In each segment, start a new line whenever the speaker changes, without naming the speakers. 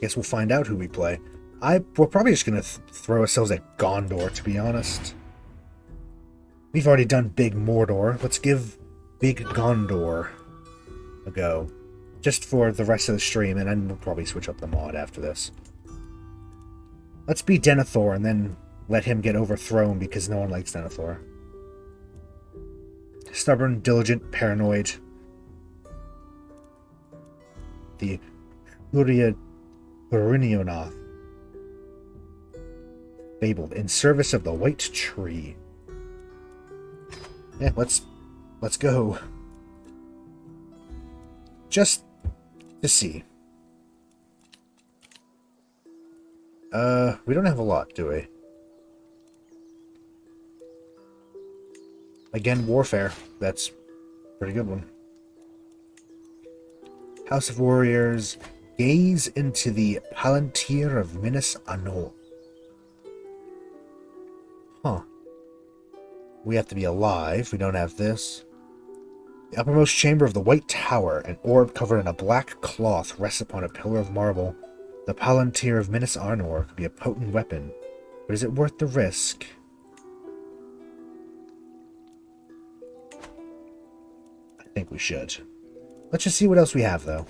Guess we'll find out who we play. We're probably just going to throw ourselves at Gondor, to be honest. We've already done Big Mordor. Let's give Big Gondor a go. Just for the rest of the stream, and then we'll probably switch up the mod after this. Let's be Denethor, and then let him get overthrown because no one likes Denethor. Stubborn, diligent, paranoid. The Hurinionoth. Fabled, in service of the White Tree. Yeah, let's go. Just to see. We don't have a lot, do we? Again, warfare. That's a pretty good one. House of Warriors. Gaze into the Palantir of Minas Anor. Huh. We have to be alive. We don't have this. The uppermost chamber of the White Tower, an orb covered in a black cloth, rests upon a pillar of marble. The Palantir of Minas Anor could be a potent weapon, but is it worth the risk? I think we should. Let's just see what else we have, though.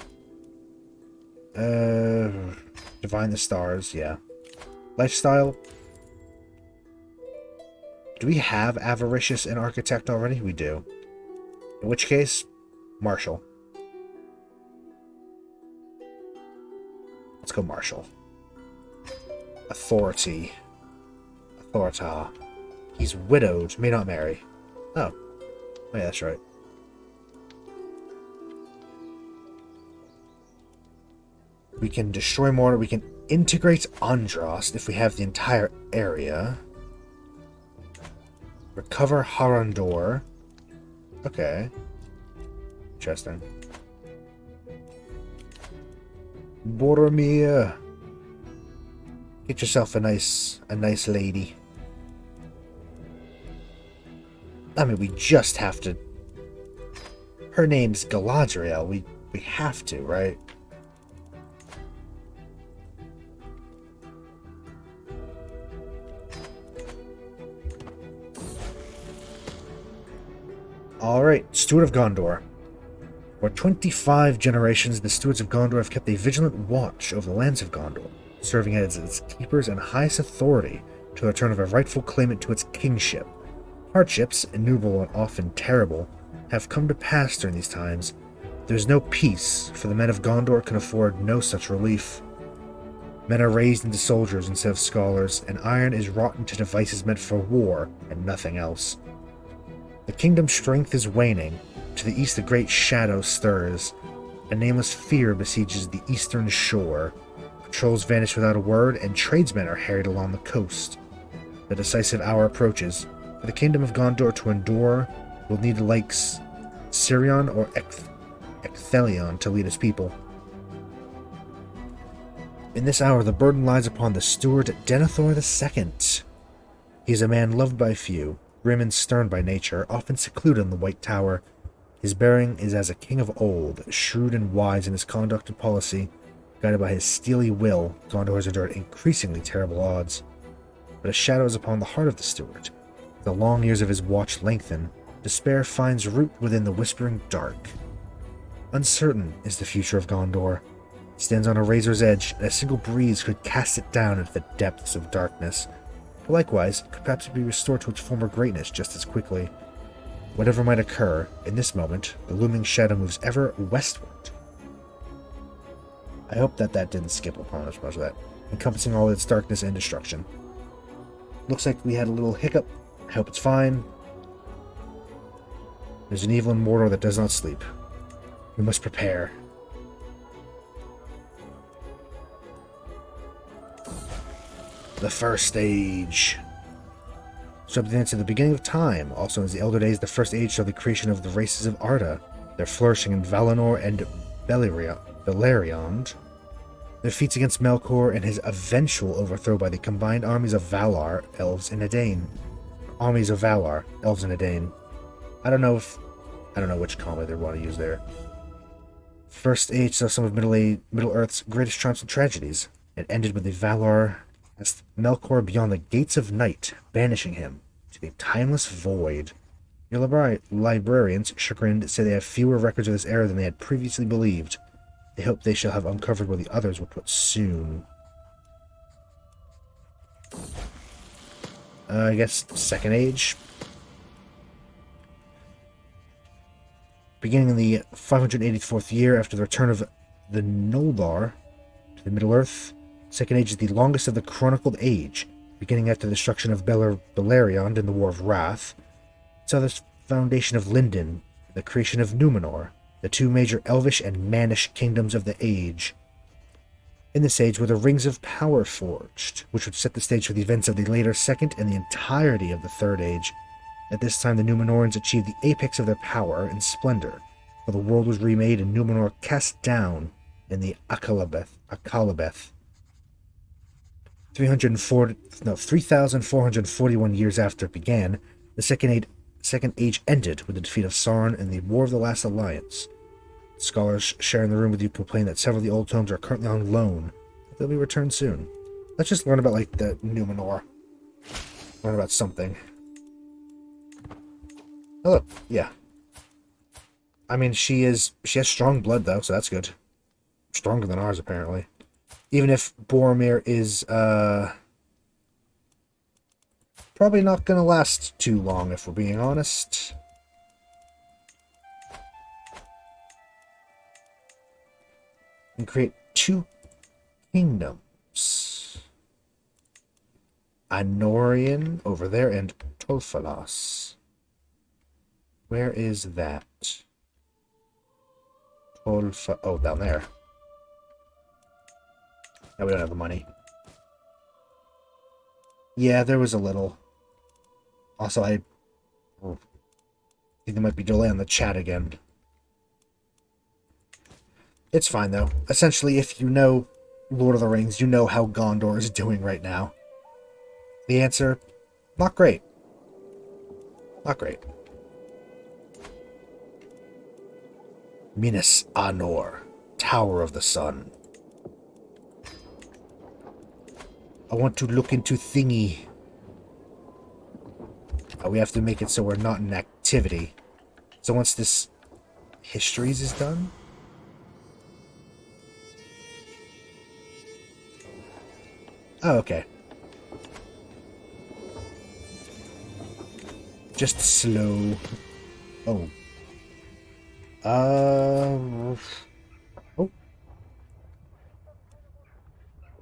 Divine the Stars, yeah. Lifestyle. Do we have Avaricious and Architect already? We do. In which case, Marshal. Let's go Marshal. Authority. Authorita. He's widowed, may not marry. Oh. Oh yeah, that's right. We can destroy Mordor. We can integrate Androst if we have the entire area. Recover Harondor. Okay. Interesting. Boromir. Get yourself a nice lady. I mean, we just have to. Her name's Galadriel. We have to, right? Alright, Steward of Gondor. For 25 generations, the Stewards of Gondor have kept a vigilant watch over the lands of Gondor, serving as its keepers and highest authority to the return of a rightful claimant to its kingship. Hardships, innumerable and often terrible, have come to pass during these times. There is no peace, for the men of Gondor can afford no such relief. Men are raised into soldiers instead of scholars, and iron is wrought into devices meant for war and nothing else. The kingdom's strength is waning. To the east, a great shadow stirs. A nameless fear besieges the eastern shore. Patrols vanish without a word, and tradesmen are harried along the coast. The decisive hour approaches. For the kingdom of Gondor to endure, we'll need the likes Sirion or Ecthelion to lead its people. In this hour, the burden lies upon the steward Denethor II. He is a man loved by few, grim and stern by nature, often secluded in the White Tower. His bearing is as a king of old, shrewd and wise in his conduct and policy. Guided by his steely will, Gondor has endured increasingly terrible odds. But a shadow is upon the heart of the steward. The long years of his watch lengthen. Despair finds root within the whispering dark. Uncertain is the future of Gondor. It stands on a razor's edge, and a single breeze could cast it down into the depths of darkness. But likewise, it could perhaps be restored to its former greatness just as quickly. Whatever might occur, in this moment, the looming shadow moves ever westward. I hope that didn't skip upon us much of that, encompassing all its darkness and destruction. Looks like we had a little hiccup. I hope it's fine. There's an evil in Mordor that does not sleep. We must prepare. The first stage. Substance at the beginning of time, also as the Elder Days, the first age saw the creation of the races of Arda, their flourishing in Valinor and Beleriand, their feats against Melkor, and his eventual overthrow by the combined armies of Valar, elves, and Edain. Armies of Valar, elves, and Edain. I don't know which comma they want to use there. First Age saw some of Middle Earth's greatest triumphs and tragedies. It ended with the Valar cast Melkor beyond the gates of night, banishing him to the timeless void. Your librarians, chagrined, say they have fewer records of this era than they had previously believed. They hope they shall have uncovered where the others will put soon. I guess Second Age. Beginning in the 584th year after the return of the Noldor to the Middle-earth, Second Age is the longest of the chronicled age, beginning after the destruction of Beleriand in the War of Wrath. It saw the foundation of Lindon, the creation of Númenor, the two major Elvish and Mannish kingdoms of the age. In this age were the Rings of Power forged, which would set the stage for the events of the later Second and the entirety of the Third Age. At this time, the Númenóreans achieved the apex of their power and splendor, for the world was remade and Númenor cast down in the Akallabeth. 3,441 years after it began, the Second Age ended with the defeat of Sauron in the War of the Last Alliance. Scholars sharing the room with you complain that several of the old tomes are currently on loan. They'll be returned soon. Let's just learn about, like, the Númenor. Learn about something. Oh, look. Yeah. I mean, she has strong blood, though, so that's good. Stronger than ours, apparently. Even if Boromir is, probably not gonna last too long, if we're being honest. And create two kingdoms. Anorian over there and Tolfalos. Where is that? Oh, down there. No, we don't have the money. Yeah, there was a little. Also, I think there might be delay on the chat again. It's fine, though. Essentially, if you know Lord of the Rings, you know how Gondor is doing right now. The answer, not great. Not great. Minas Anor, Tower of the Sun. I want to look into thingy. We have to make it so we're not in activity. So once this histories is done... Oh, okay. Just slow. Oh. Oh.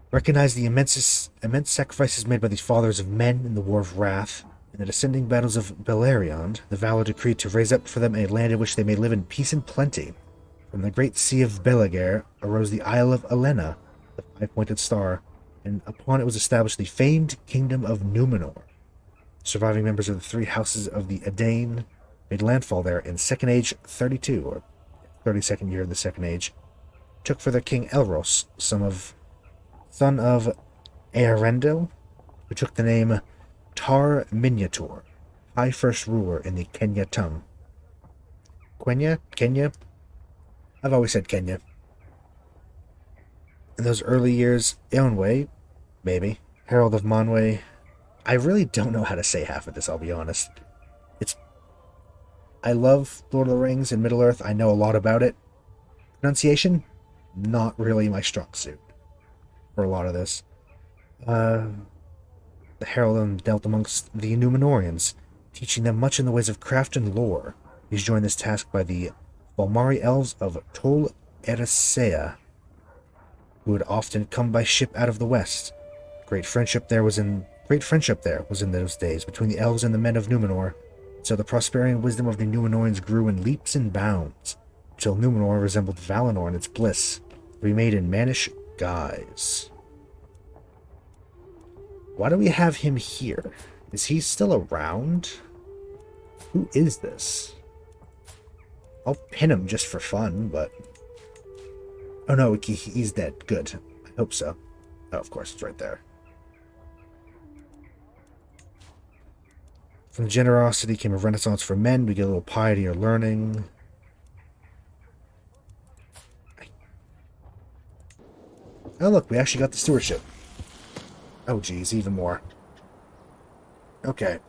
Recognize the immense sacrifices made by these fathers of men in the War of Wrath. In the descending battles of Beleriand, the Valar decreed to raise up for them a land in which they may live in peace and plenty. From the great sea of Belegare arose the Isle of Elena, the five-pointed star, and upon it was established the famed kingdom of Númenor. Surviving members of the three houses of the Edain made landfall there in Second Age 32, or 32nd year of the Second Age. Took for their king Elros, son of Earendil, who took the name Tar Miniatur, high first ruler in the Kenya tongue. Kenya? I've always said Kenya. In those early years, Eonwë, maybe, Herald of Manwë. I really don't know how to say half of this, I'll be honest. I love Lord of the Rings and Middle-earth. I know a lot about it. Pronunciation, not really my strong suit for a lot of this. The Herald dealt amongst the Númenóreans, teaching them much in the ways of craft and lore. He's joined this task by the Volmari elves of Tol Eressëa, who would often come by ship out of the west. Great friendship there was in those days between the elves and the men of Númenor. So the prosperity and wisdom of the Númenóreans grew in leaps and bounds, until Númenor resembled Valinor in its bliss, remade in mannish guise. Why do we have him here? Is he still around? Who is this? I'll pin him just for fun, but... Oh no, he's dead. Good. I hope so. Oh, of course, it's right there. From generosity came a renaissance for men. We get a little piety or learning. Oh, look, we actually got the stewardship. Oh, geez, even more. Okay.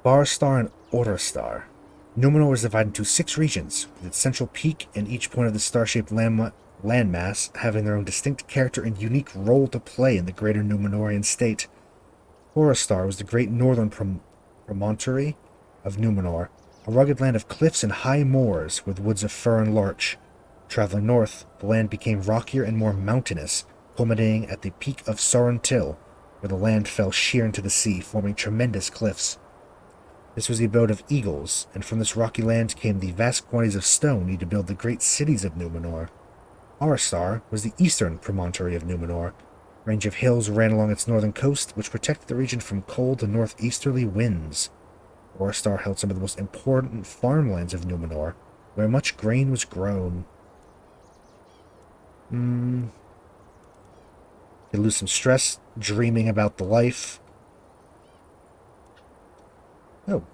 Barstar and Orderstar. Númenor is divided into 6 regions, with its central peak and each point of the star-shaped landmass having their own distinct character and unique role to play in the greater Númenórean state. Orderstar was the great northern promontory of Númenor, a rugged land of cliffs and high moors with woods of fir and larch. Traveling north, the land became rockier and more mountainous, culminating at the peak of Sorrentil, where the land fell sheer into the sea, forming tremendous cliffs. This was the abode of eagles, and from this rocky land came the vast quantities of stone needed to build the great cities of Númenor. Arstar was the eastern promontory of Númenor. A range of hills ran along its northern coast, which protected the region from cold and northeasterly winds. Arstar held some of the most important farmlands of Númenor, where much grain was grown. You lose some stress dreaming about the life. Oh,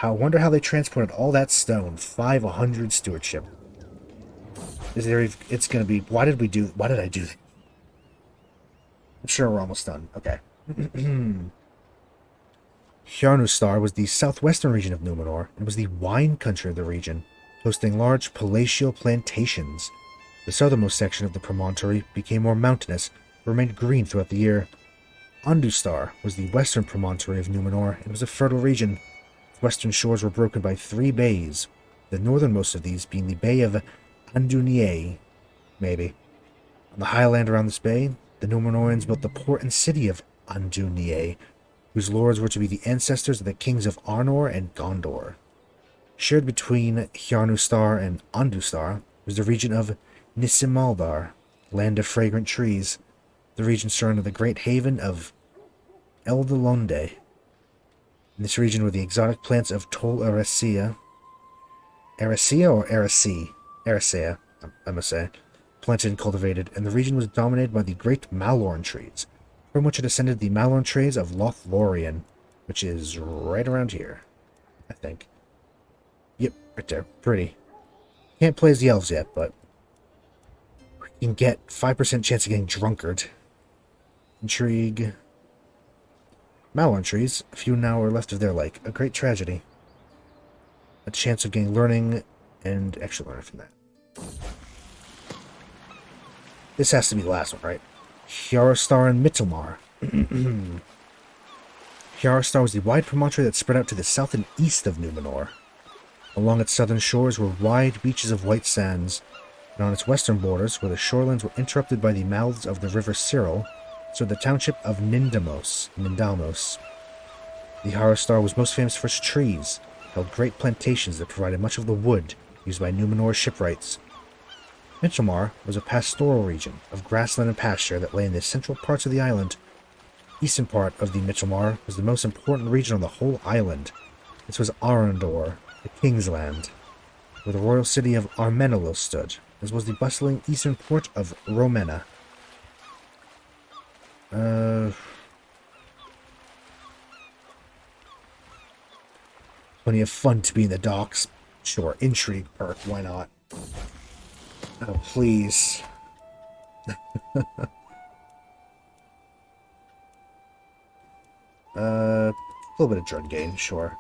I wonder how they transported all that stone. 500 stewardship. Is there? It's gonna be. Why did I do that? I'm sure we're almost done. Okay. Hjarnustar was the southwestern region of Númenor and was the wine country of the region, hosting large palatial plantations. The southernmost section of the promontory became more mountainous, but remained green throughout the year. Undustar was the western promontory of Númenor and was a fertile region. Its western shores were broken by 3 bays, the northernmost of these being the Bay of Andunier, maybe. On the highland around this bay, the Númenóreans built the port and city of Andunier, whose lords were to be the ancestors of the kings of Arnor and Gondor. Shared between Hjarnustar and Undustar was the region of Nisimaldar, land of fragrant trees, the region surrounding the great haven of Eldalonde. In this region were the exotic plants of Tol Eressëa. Eressëa or Eressëa? Eressëa, I must say. Planted and cultivated, and the region was dominated by the great Malorn trees, from which it descended the Malorn trees of Lothlorien, which is right around here, I think. Yep, right there. Pretty. Can't play as the elves yet, but we can get 5% chance of getting drunkard. Intrigue. Malorn trees, a few now are left of their like. A great tragedy. A chance of getting learning and extra learning from that. This has to be the last one, right? Hjarostar and Mittelmar. Hjarostar was the wide promontory that spread out to the south and east of Númenor. Along its southern shores were wide beaches of white sands, and on its western borders, where the shorelands were interrupted by the mouths of the river Cyril, stood the township of Nindalmos. The Hjarostar was most famous for its trees, held great plantations that provided much of the wood used by Númenor's shipwrights. Mittelmar was a pastoral region of grassland and pasture that lay in the central parts of the island. The eastern part of the Mittelmar was the most important region on the whole island. This was Arundor, the King's Land, where the royal city of Armenelos stood, as was the bustling eastern port of Romena. Plenty of fun to be in the docks. Sure, intrigue perk, why not? Oh, please. A little bit of drug gain, sure.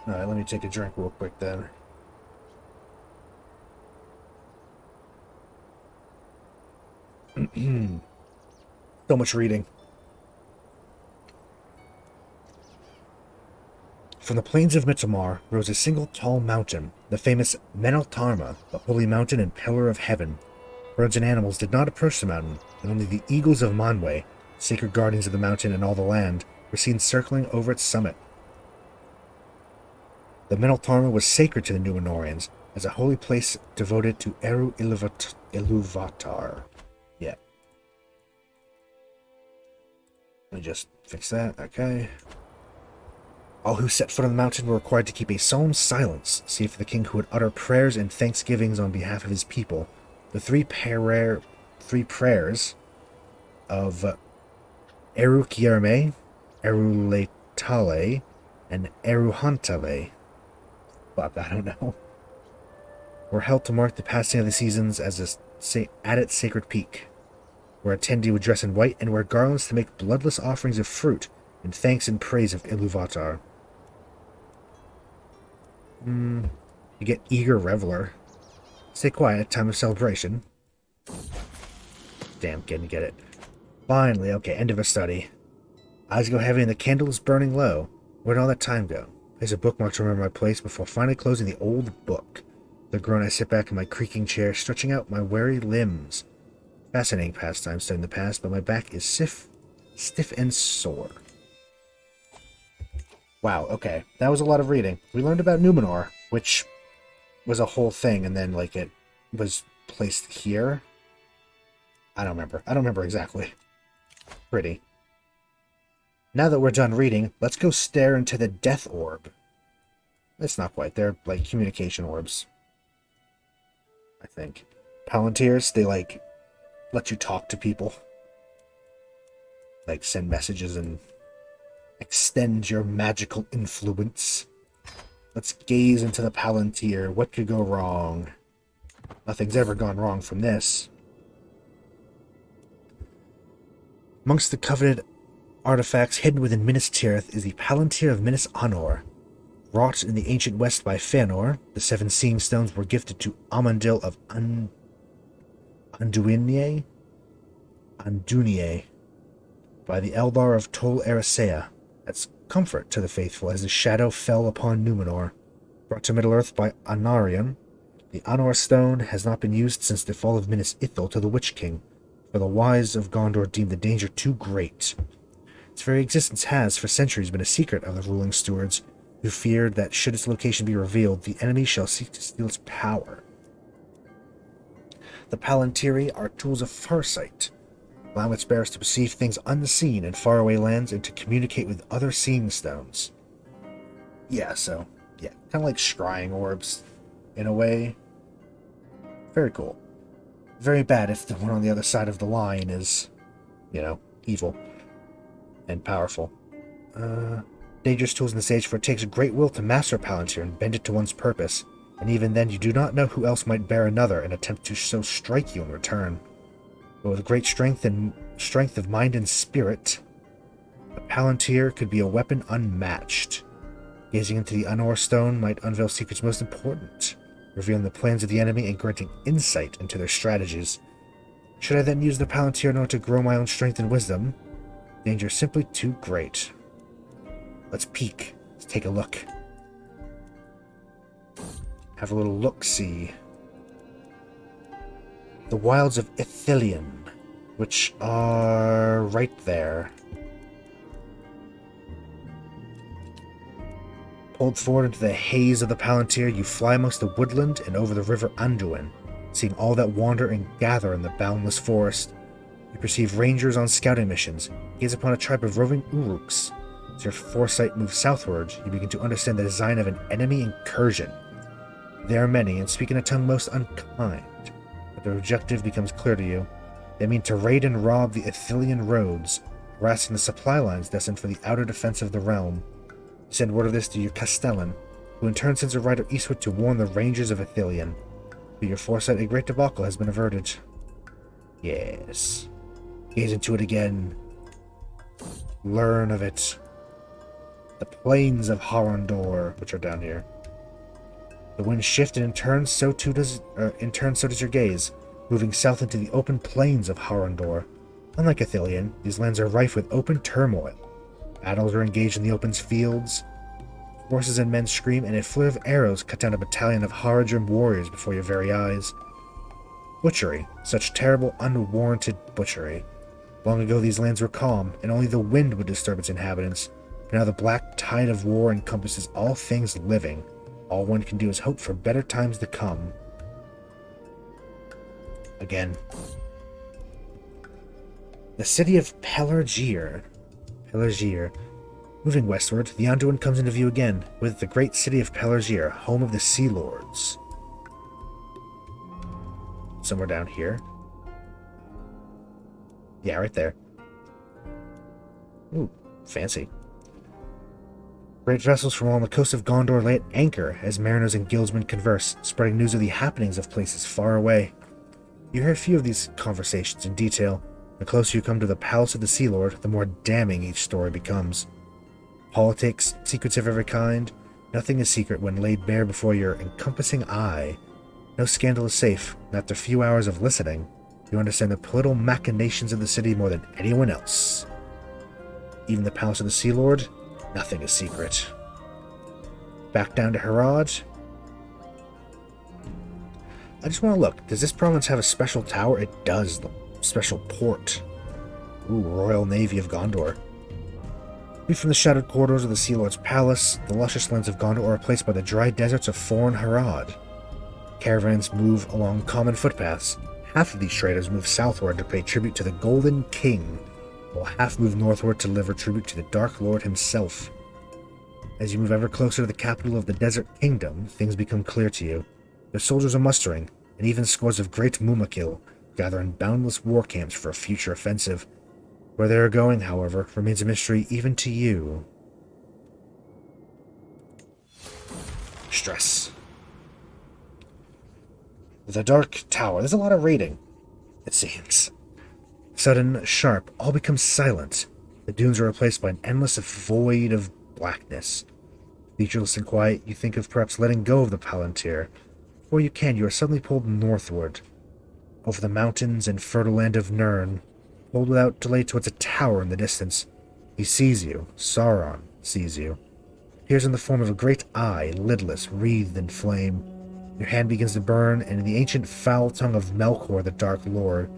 Alright, let me take a drink real quick then. So much reading. From the plains of Mittelmar rose a single tall mountain, the famous Meneltarma, the holy mountain and pillar of heaven. Birds and animals did not approach the mountain, and only the eagles of Manwë, sacred guardians of the mountain and all the land, were seen circling over its summit. The Meneltarma was sacred to the Númenóreans, as a holy place devoted to Eru Ilúvatar. Yeah. Let me just fix that, okay. All who set foot on the mountain were required to keep a solemn silence, save for the king who would utter prayers and thanksgivings on behalf of his people. The three prayers of Erukierme, Eruletale, and Eruhantale, fuck, I don't know, were held to mark the passing of the seasons as at its sacred peak, where attendee would dress in white and wear garlands to make bloodless offerings of fruit in thanks and praise of Ilúvatar. You get Eager Reveler. Stay quiet at time of celebration. Damn, didn't get it. Finally, okay, end of a study. Eyes go heavy and the candle is burning low. Where'd all that time go? Place a bookmark to remember my place before finally closing the old book. The groan, I sit back in my creaking chair, stretching out my weary limbs. Fascinating pastime studying the past, but my back is stiff and sore. Wow, okay. That was a lot of reading. We learned about Númenor, which was a whole thing, and then, like, it was placed here. I don't remember exactly. Pretty. Now that we're done reading, let's go stare into the Death Orb. It's not quite. They're, like, communication orbs. I think. Palantirs, they, like, let you talk to people. Like, send messages and extend your magical influence. Let's gaze into the Palantir. What could go wrong? Nothing's ever gone wrong from this. Amongst the coveted artifacts hidden within Minas Tirith is the Palantir of Minas Anor. Wrought in the ancient west by Fëanor, the 7 seeing stones were gifted to Amandil of Anduinnie by the Eldar of Tol Eressëa. That's comfort to the faithful as the shadow fell upon Númenor. Brought to Middle-earth by Anarion, the Anor stone has not been used since the fall of Minas Ithil to the Witch King, for the wise of Gondor deemed the danger too great. Its very existence has, for centuries, been a secret of the ruling stewards, who feared that should its location be revealed, the enemy shall seek to steal its power. The Palantiri are tools of farsight, allowing its bearers to perceive things unseen in faraway lands and to communicate with other seeing stones. Yeah, kind of like scrying orbs, in a way. Very cool. Very bad if the one on the other side of the line is, evil and powerful. Dangerous tools in this age, for it takes great will to master a Palantir and bend it to one's purpose, and even then you do not know who else might bear another and attempt to so strike you in return. But with great strength of mind and spirit, a Palantir could be a weapon unmatched. Gazing into the Anor stone might unveil secrets most important, revealing the plans of the enemy and granting insight into their strategies. Should I then use the Palantir in order to grow my own strength and wisdom? Danger is simply too great. Let's peek. Let's take a look. Have a little look-see. The wilds of Ithilien, which are right there. Pulled forward into the haze of the Palantir, you fly amongst the woodland and over the river Anduin, seeing all that wander and gather in the boundless forest. You perceive rangers on scouting missions, gaze upon a tribe of roving Uruks. As your foresight moves southward, you begin to understand the design of an enemy incursion. They are many, and speak in a tongue most unkind, but their objective becomes clear to you. They mean to raid and rob the Ithilien roads, harassing the supply lines destined for the outer defense of the realm. You send word of this to your Castellan, who in turn sends a rider eastward to warn the rangers of Ithilien. Through your foresight, a great debacle has been averted. Yes. Gaze into it again. Learn of it. The plains of Harondor, which are down here. The winds shift, and in turn, so does your gaze, moving south into the open plains of Harondor. Unlike Ithilien, these lands are rife with open turmoil. Battles are engaged in the open fields. Horses and men scream, and a flare of arrows cut down a battalion of Haradrim warriors before your very eyes. Butchery, such terrible, unwarranted butchery. Long ago these lands were calm, and only the wind would disturb its inhabitants. But now the black tide of war encompasses all things living. All one can do is hope for better times to come. Again. The city of Pelargir. Moving westward, the Anduin comes into view again, with the great city of Pelargir, home of the Sea Lords. Somewhere down here. Yeah, right there. Ooh, fancy. Great vessels from along the coast of Gondor lay at anchor as mariners and guildsmen converse, spreading news of the happenings of places far away. You hear a few of these conversations in detail. The closer you come to the Palace of the Sea Lord, the more damning each story becomes. Politics, secrets of every kind, nothing is secret when laid bare before your encompassing eye. No scandal is safe, and after a few hours of listening, you understand the political machinations of the city more than anyone else. Even the Palace of the Sea Lord, nothing is secret. Back down to Harad. I just want to look. Does this province have a special tower? It does. The special port. Ooh, Royal Navy of Gondor. Viewed from the shadowed corridors of the Sea Lord's palace, the luscious lands of Gondor are replaced by the dry deserts of foreign Harad. Caravans move along common footpaths. Half of these traders move southward to pay tribute to the Golden King, while half move northward to deliver tribute to the Dark Lord himself. As you move ever closer to the capital of the Desert Kingdom, things become clear to you. Their soldiers are mustering, and even scores of great Mumakil gather in boundless war camps for a future offensive. Where they are going, however, remains a mystery even to you. Stress. The Dark Tower. There's a lot of raiding, it seems. Sudden, sharp, all becomes silent. The dunes are replaced by an endless void of blackness. Featureless and quiet, you think of perhaps letting go of the Palantir. Before you can, you are suddenly pulled northward, over the mountains and fertile land of Nirn, pulled without delay towards a tower in the distance. He sees you. Sauron sees you. Appears in the form of a great eye, lidless, wreathed in flame. Your hand begins to burn, and in the ancient foul tongue of Melkor, the Dark Lord,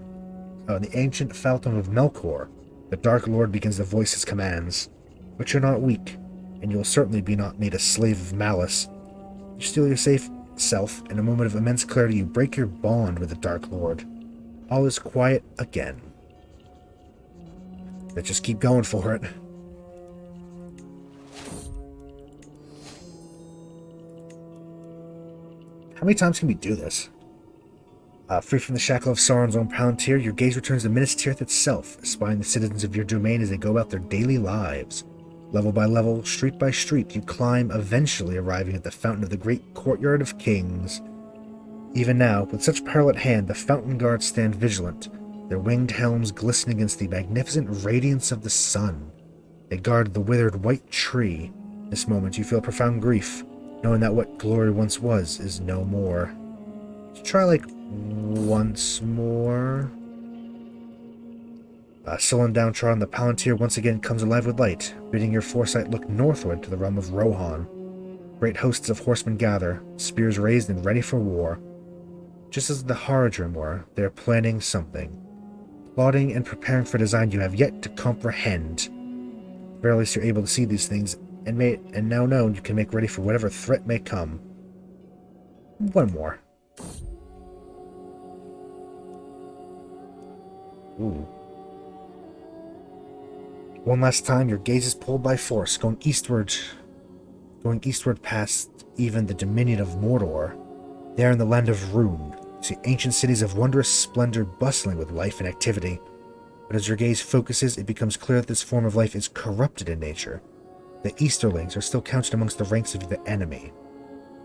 the Dark Lord begins to voice his commands. But you're not weak, and you'll certainly be not made a slave of malice. You steal your safe self, in a moment of immense clarity you break your bond with the Dark Lord. All is quiet again. Let's just keep going for it. How many times can we do this? Free from the shackle of Sauron's own Palantir, your gaze returns to Minas Tirith itself, espying the citizens of your domain as they go about their daily lives. Level by level, street by street, you climb, eventually arriving at the fountain of the great courtyard of kings. Even now, with such peril at hand, the fountain guards stand vigilant, their winged helms glisten against the magnificent radiance of the sun. They guard the withered white tree. This moment you feel profound grief, knowing that what glory once was is no more. Try, once more. Sullen downtrodden, the Palantir once again comes alive with light, bidding your foresight look northward to the realm of Rohan. Great hosts of horsemen gather, spears raised and ready for war. Just as the Haradrim were, they are planning something. Plotting and preparing for design you have yet to comprehend. Verily, you're able to see these things, and now known you can make ready for whatever threat may come. One more. Ooh. One last time, your gaze is pulled by force, going eastward past even the dominion of Mordor. There in the land of Rhûn, you see ancient cities of wondrous splendor bustling with life and activity. But as your gaze focuses, it becomes clear that this form of life is corrupted in nature. The Easterlings are still counted amongst the ranks of the enemy.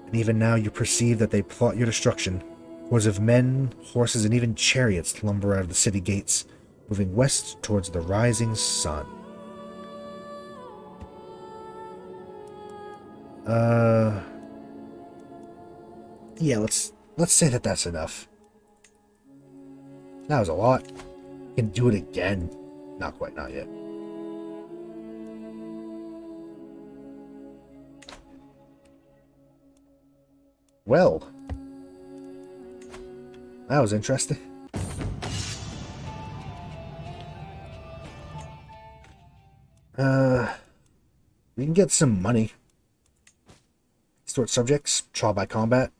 And even now you perceive that they plot your destruction. Hordes of men, horses, and even chariots lumber out of the city gates, moving west towards the rising sun. Yeah, let's say that that's enough. That was a lot. We can do it again. Not quite, not yet. Well, that was interesting. We can get some money. Steward subjects, trial by combat.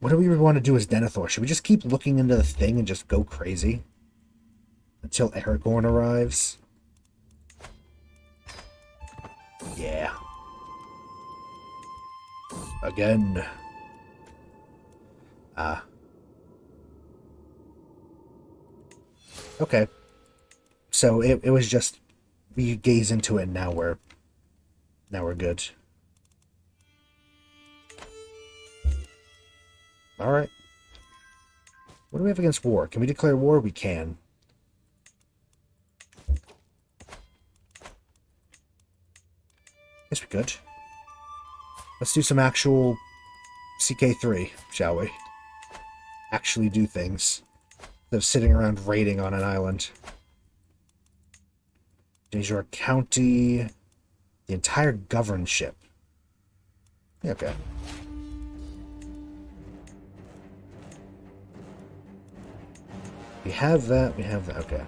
What do we want to do as Denethor? Should we just keep looking into the thing and just go crazy? Until Aragorn arrives? Yeah. Again. Okay. So it was just we gaze into it and now we're good. Alright. What do we have against war? Can we declare war? We can. Yes, we could. Let's do some actual CK3, shall we? Actually do things. Instead of sitting around raiding on an island. Dejor County. The entire governorship. Yeah, okay. We have that, okay.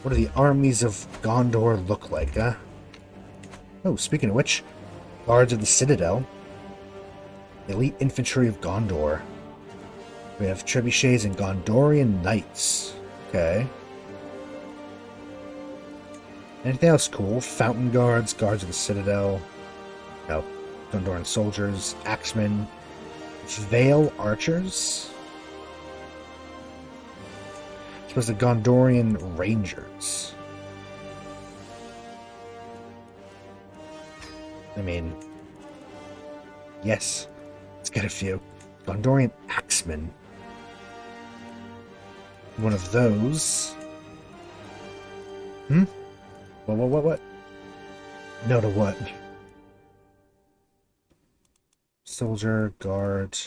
What do the armies of Gondor look like, huh? Oh, speaking of which, Guards of the Citadel. Elite Infantry of Gondor. We have Trebuchets and Gondorian Knights. Okay. Anything else cool? Fountain Guards, Guards of the Citadel. No. Gondorian Soldiers, Axemen. Vale Archers. I suppose the Gondorian Rangers. I mean, yes, let's get a few. Gondorian Axemen. One of those. What? No to what? Soldier, guard.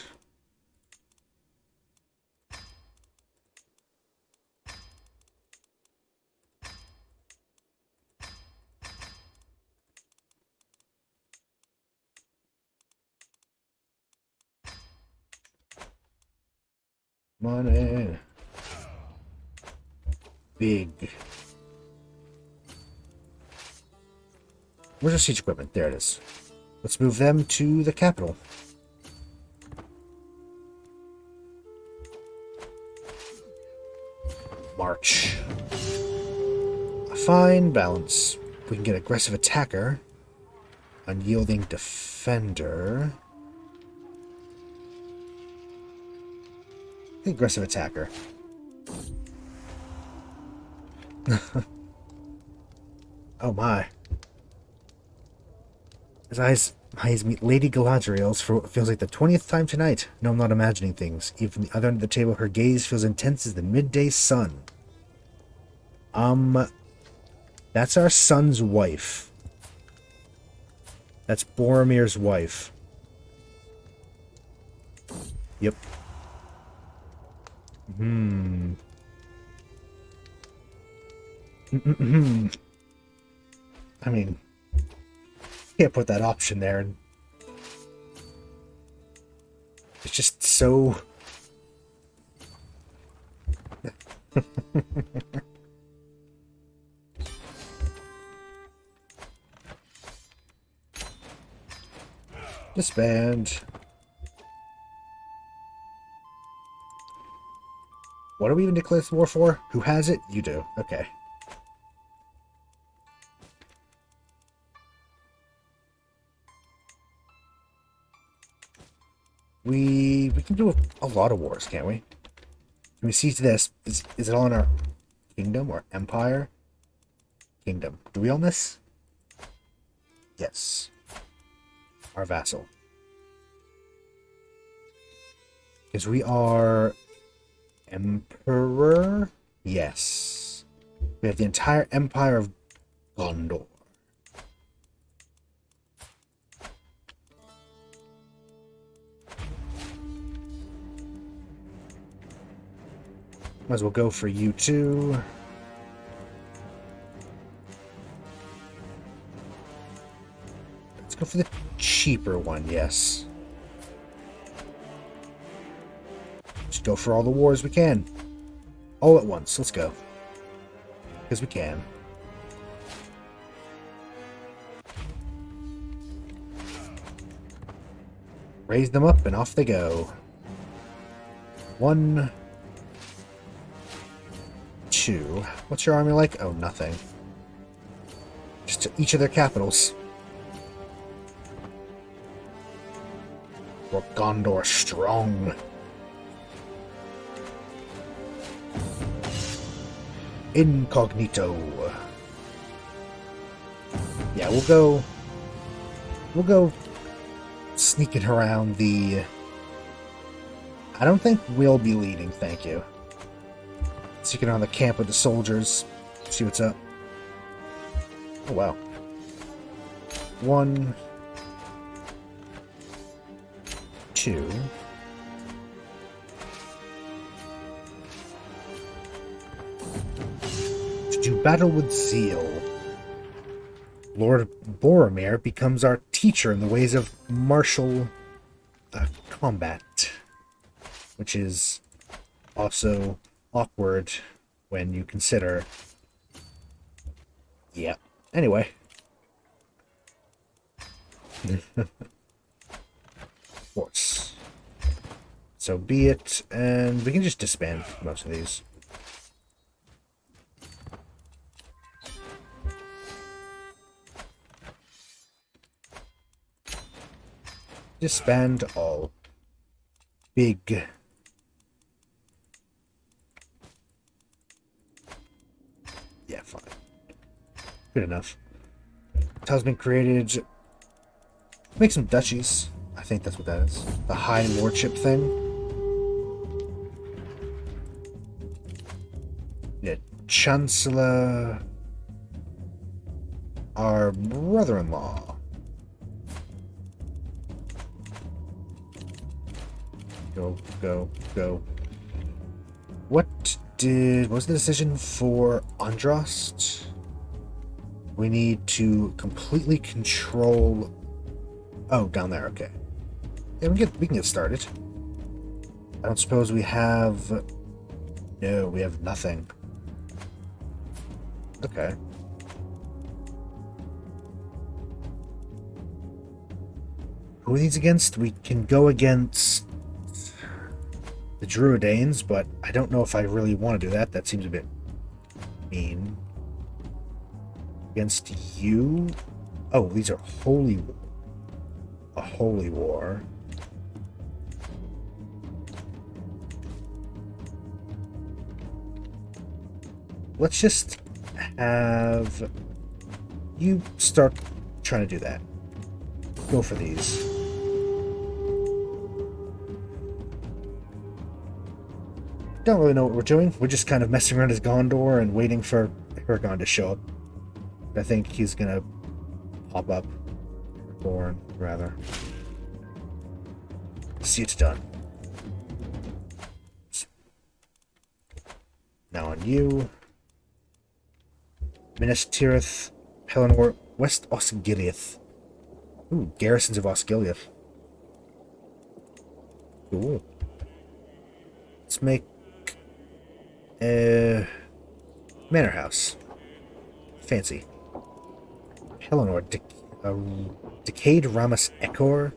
Money. Big. Where's our siege equipment? There it is. Let's move them to the capital. March. A fine balance. We can get aggressive attacker. Unyielding defender. The aggressive attacker. Oh my. His eyes meet Lady Galadriel's for what feels like the 20th time tonight. No, I'm not imagining things. Even from the other end of the table, her gaze feels intense as the midday sun. That's our son's wife. That's Boromir's wife. Yep. I mean, can't put that option there. And it's just so... Disband. What do we even declare this war for? Who has it? You do. Okay. We can do a lot of wars, can't we? Can we siege this? Is it all in our kingdom or empire? Kingdom. Do we own this? Yes. Our vassal. Because we are emperor? Yes. We have the entire empire of Gondor. Might as well go for you too. Let's go for the cheaper one, yes. Just go for all the wars we can. All at once, let's go. Because we can. Raise them up and off they go. 1, 2. What's your army like? Oh, nothing. Just to each of their capitals. For Gondor strong. Incognito. Yeah, we'll go sneaking around the I don't think we'll be leading, thank you. Seeking around the camp with the soldiers. See what's up. Oh, wow. 1, 2. To do battle with zeal. Lord Boromir becomes our teacher in the ways of martial combat, which is also awkward when you consider. Yeah. Anyway. Of course. So be it, and we can just disband most of these. Disband all. Big. Yeah, fine. Good enough. Tile's been created. Make some duchies. I think that's what that is. The High Lordship thing. Yeah, Chancellor. Our brother-in-law. Go, go, go. What was the decision for Andrast? We need to completely control. Oh, down there, okay. Yeah, we can get started. I don't suppose we have. No, we have nothing. Okay. Who are these against? We can go against the Druidanes, but I don't know if I really want to do that. That seems a bit mean. Against you? Oh, these are holy. A holy war. Let's just have you start trying to do that. Go for these. Don't really know what we're doing. We're just kind of messing around as Gondor and waiting for Aragon to show up. I think he's gonna pop up. Born, rather. See, it's done. Now on you. Minas Tirith, Pelennor, West Osgiliath. Ooh, garrisons of Osgiliath. Cool. Let's make a manor house. Fancy. Pelennor, Decayed Ramus Ecor.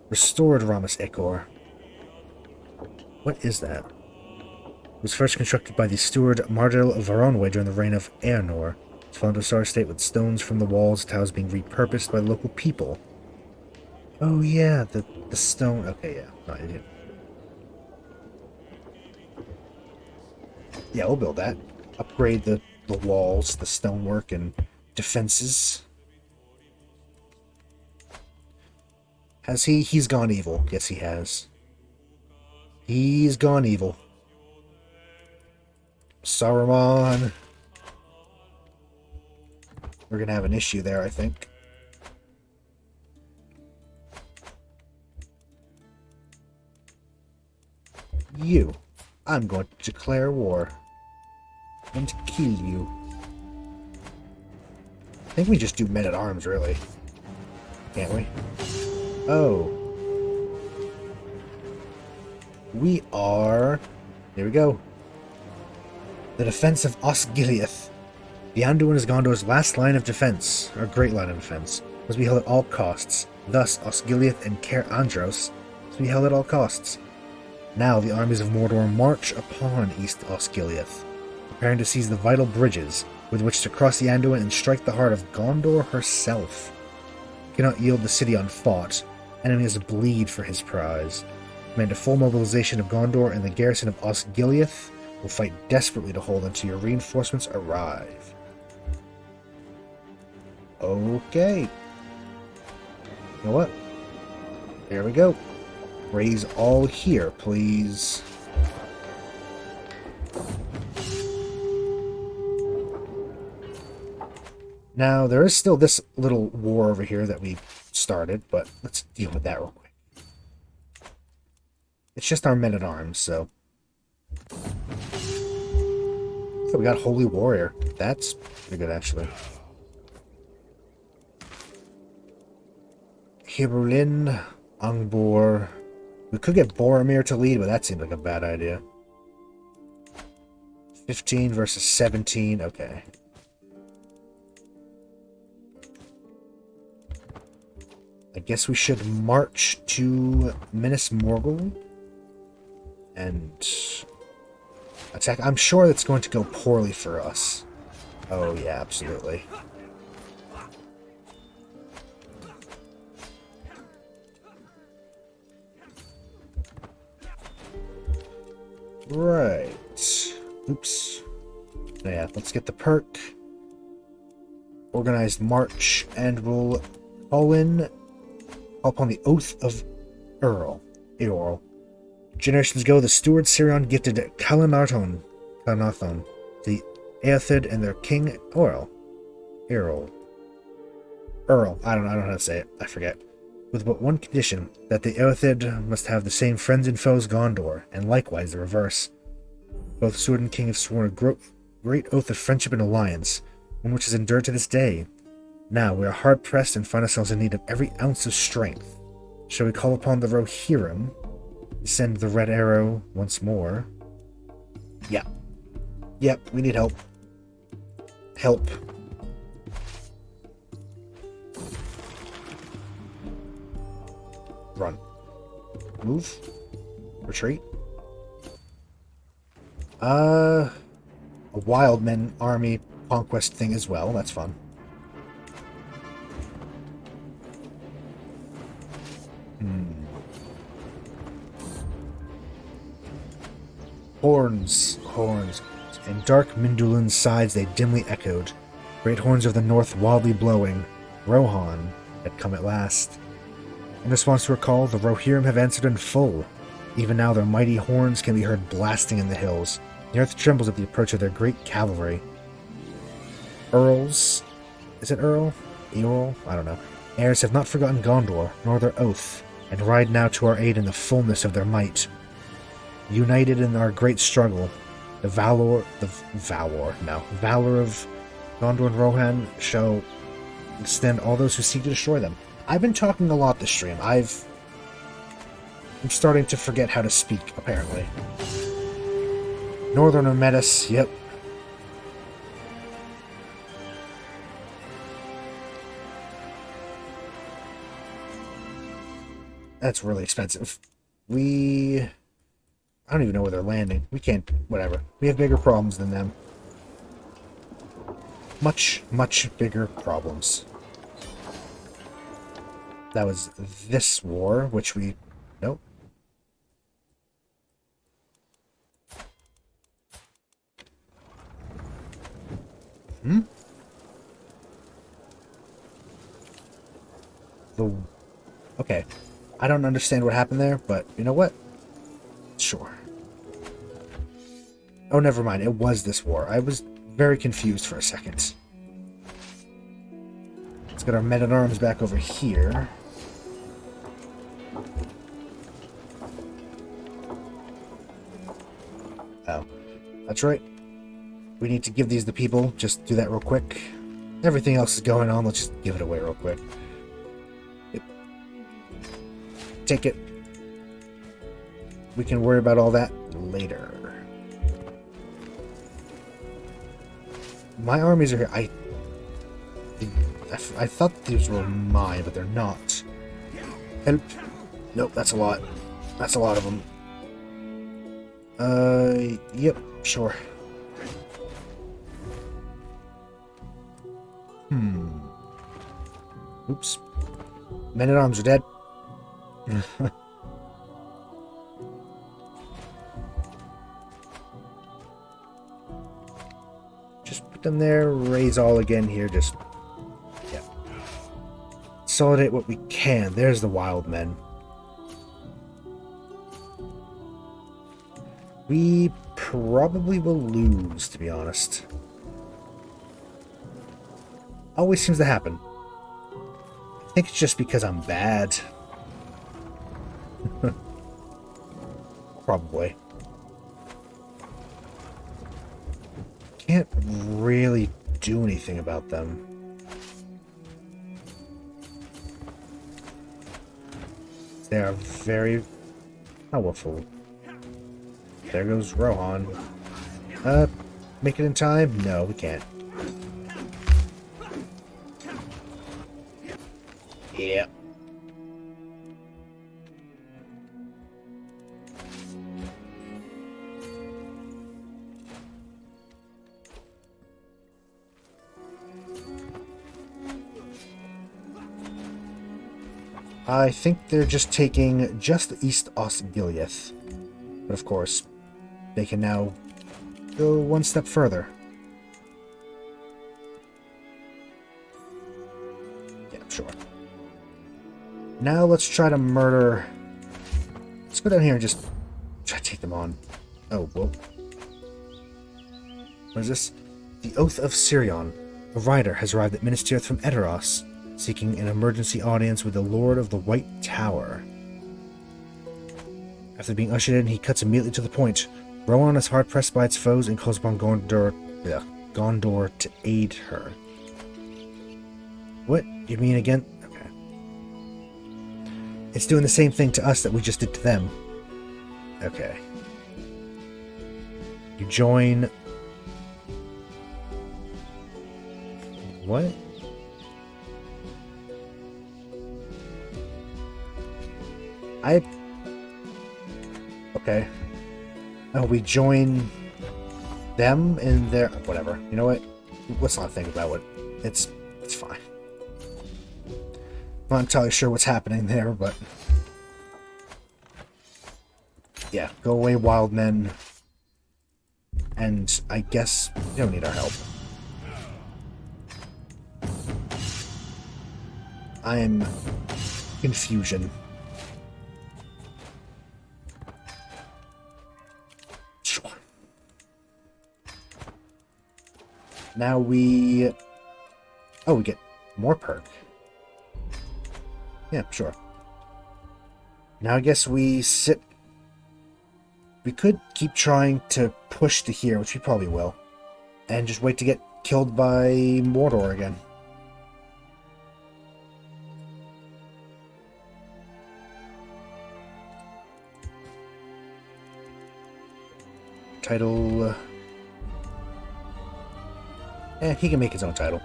Restored Ramus Ecor. What is that? It was first constructed by the steward Mardil of Varonwe during the reign of Eärnur. It's found to a star state with stones from the walls, towers being repurposed by local people. Oh yeah, the stone. Okay, yeah, not idiot. Yeah, we'll build that. Upgrade the walls, the stonework, and defenses. Has he? He's gone evil. Yes, he has. He's gone evil. Saruman. We're gonna have an issue there, I think. You. I'm going to declare war. And kill you. I think we just do men-at-arms, really. Can't we? Oh. We are... Here we go. The defense of Osgiliath. The Anduin is Gondor's last line of defense, or great line of defense, must be held at all costs. Thus, Osgiliath and Caer Andros must be held at all costs. Now the armies of Mordor march upon East Osgiliath, preparing to seize the vital bridges with which to cross the Anduin and strike the heart of Gondor herself. He cannot yield the city unfought. Enemies bleed for his prize. Command a full mobilization of Gondor, and the garrison of Osgiliath will fight desperately to hold until your reinforcements arrive. Okay. You know what? There we go. Raise all here, please. Now, there is still this little war over here that we started, but let's deal with that real quick. It's just our men-at-arms, so... So we got Holy Warrior. That's pretty good, actually. Hibrulin, Angbor. We could get Boromir to lead, but that seemed like a bad idea. 15 versus 17, okay. I guess we should march to Minas Morgul and attack. I'm sure that's going to go poorly for us. Oh yeah, absolutely. Right. Oops. Yeah, let's get the perk. Organized march, and we'll call upon the Oath of Eorl. Generations ago, the Stewards of Sirion gifted Calanarthon, the Eothid, and their king Earl. I don't know how to say it. I forget. With but one condition, that the Eothid must have the same friends and foes Gondor, and likewise the reverse. Both Steward and King have sworn a great oath of friendship and alliance, one which has endured to this day. Now we are hard-pressed and find ourselves in need of every ounce of strength. Shall we call upon the Rohirrim? Send the red arrow once more. Yeah. Yep, we need help. Help. Run. Move. Retreat. A Wildmen army conquest thing as well. That's fun. Horns. In dark Mindulin's sides they dimly echoed. Great horns of the north wildly blowing. Rohan had come at last. In response to her call, the Rohirrim have answered in full. Even now their mighty horns can be heard blasting in the hills. The earth trembles at the approach of their great cavalry. Earls... Is it Earl? Eorl? I don't know. Heirs have not forgotten Gondor, nor their oath, and ride now to our aid in the fullness of their might. United in our great struggle, the valor of Gondor and Rohan shall extend all those who seek to destroy them. I've been talking a lot this stream. I'm starting to forget how to speak, apparently. Northern Metis, yep. That's really expensive. I don't even know where they're landing. We can't... Whatever. We have bigger problems than them. Much, much bigger problems. That was this war, which we... Nope. Okay. I don't understand what happened there, but you know what? Sure. Oh, never mind. It was this war. I was very confused for a second. Let's get our men-at-arms back over here. Oh. That's right. We need to give these to people. Just do that real quick. Everything else is going on. Let's just give it away real quick. Yep. Take it. We can worry about all that later. My armies are here. I thought these were mine, but they're not. Help. Nope, that's a lot. That's a lot of them. Yep, sure. Oops. Men-at-arms are dead. Just put them there, raise all again here, just... Yeah. Consolidate what we can. There's the wild men. We probably will lose, to be honest. Always seems to happen. I think it's just because I'm bad. Probably. Can't really do anything about them. They are very powerful. There goes Rohan. Make it in time? No, we can't. Yeah. I think they're just taking just East Osgiliath. But of course, they can now go one step further. Yeah, sure. Now let's try to murder... Let's go down here and just try to take them on. Oh, whoa. What is this? The Oath of Sirion. A rider has arrived at Minas Tirith from Edoras, seeking an emergency audience with the Lord of the White Tower. After being ushered in, he cuts immediately to the point. Rohan is hard-pressed by its foes and calls upon Gondor to aid her. What? You mean again? Okay. It's doing the same thing to us that we just did to them. Okay. You join... What? Okay. Oh, we join them in their... Whatever. You know what? Let's not think about it. It's fine. I'm not entirely sure what's happening there, but... Yeah, go away, wild men. And I guess you don't need our help. I am... confusion. Sure. Now we... Oh, we get more perk. Yeah, sure. Now I guess we sit... We could keep trying to push to here, which we probably will. And just wait to get killed by Mordor again. Title... he can make his own title.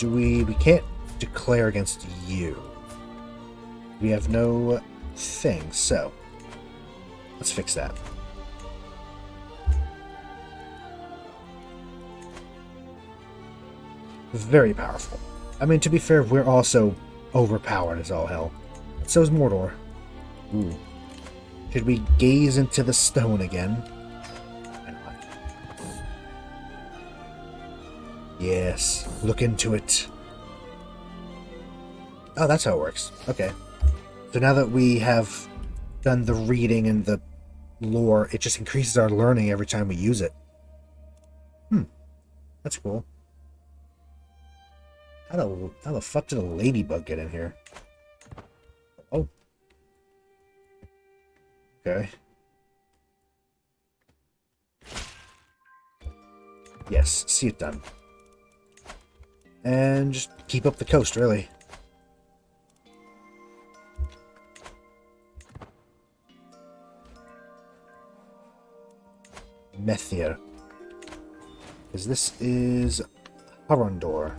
We can't declare against you. We have no thing, so let's fix that. Very powerful. I mean, to be fair, we're also overpowered as all hell. So is Mordor. Ooh. Should we gaze into the stone again? Yes, look into it. Oh, that's how it works. Okay. So now that we have done the reading and the lore, it just increases our learning every time we use it. That's cool. How the fuck did a ladybug get in here? Oh. Okay. Yes, see it done. And just keep up the coast, really. Methir. Because this is Harondor.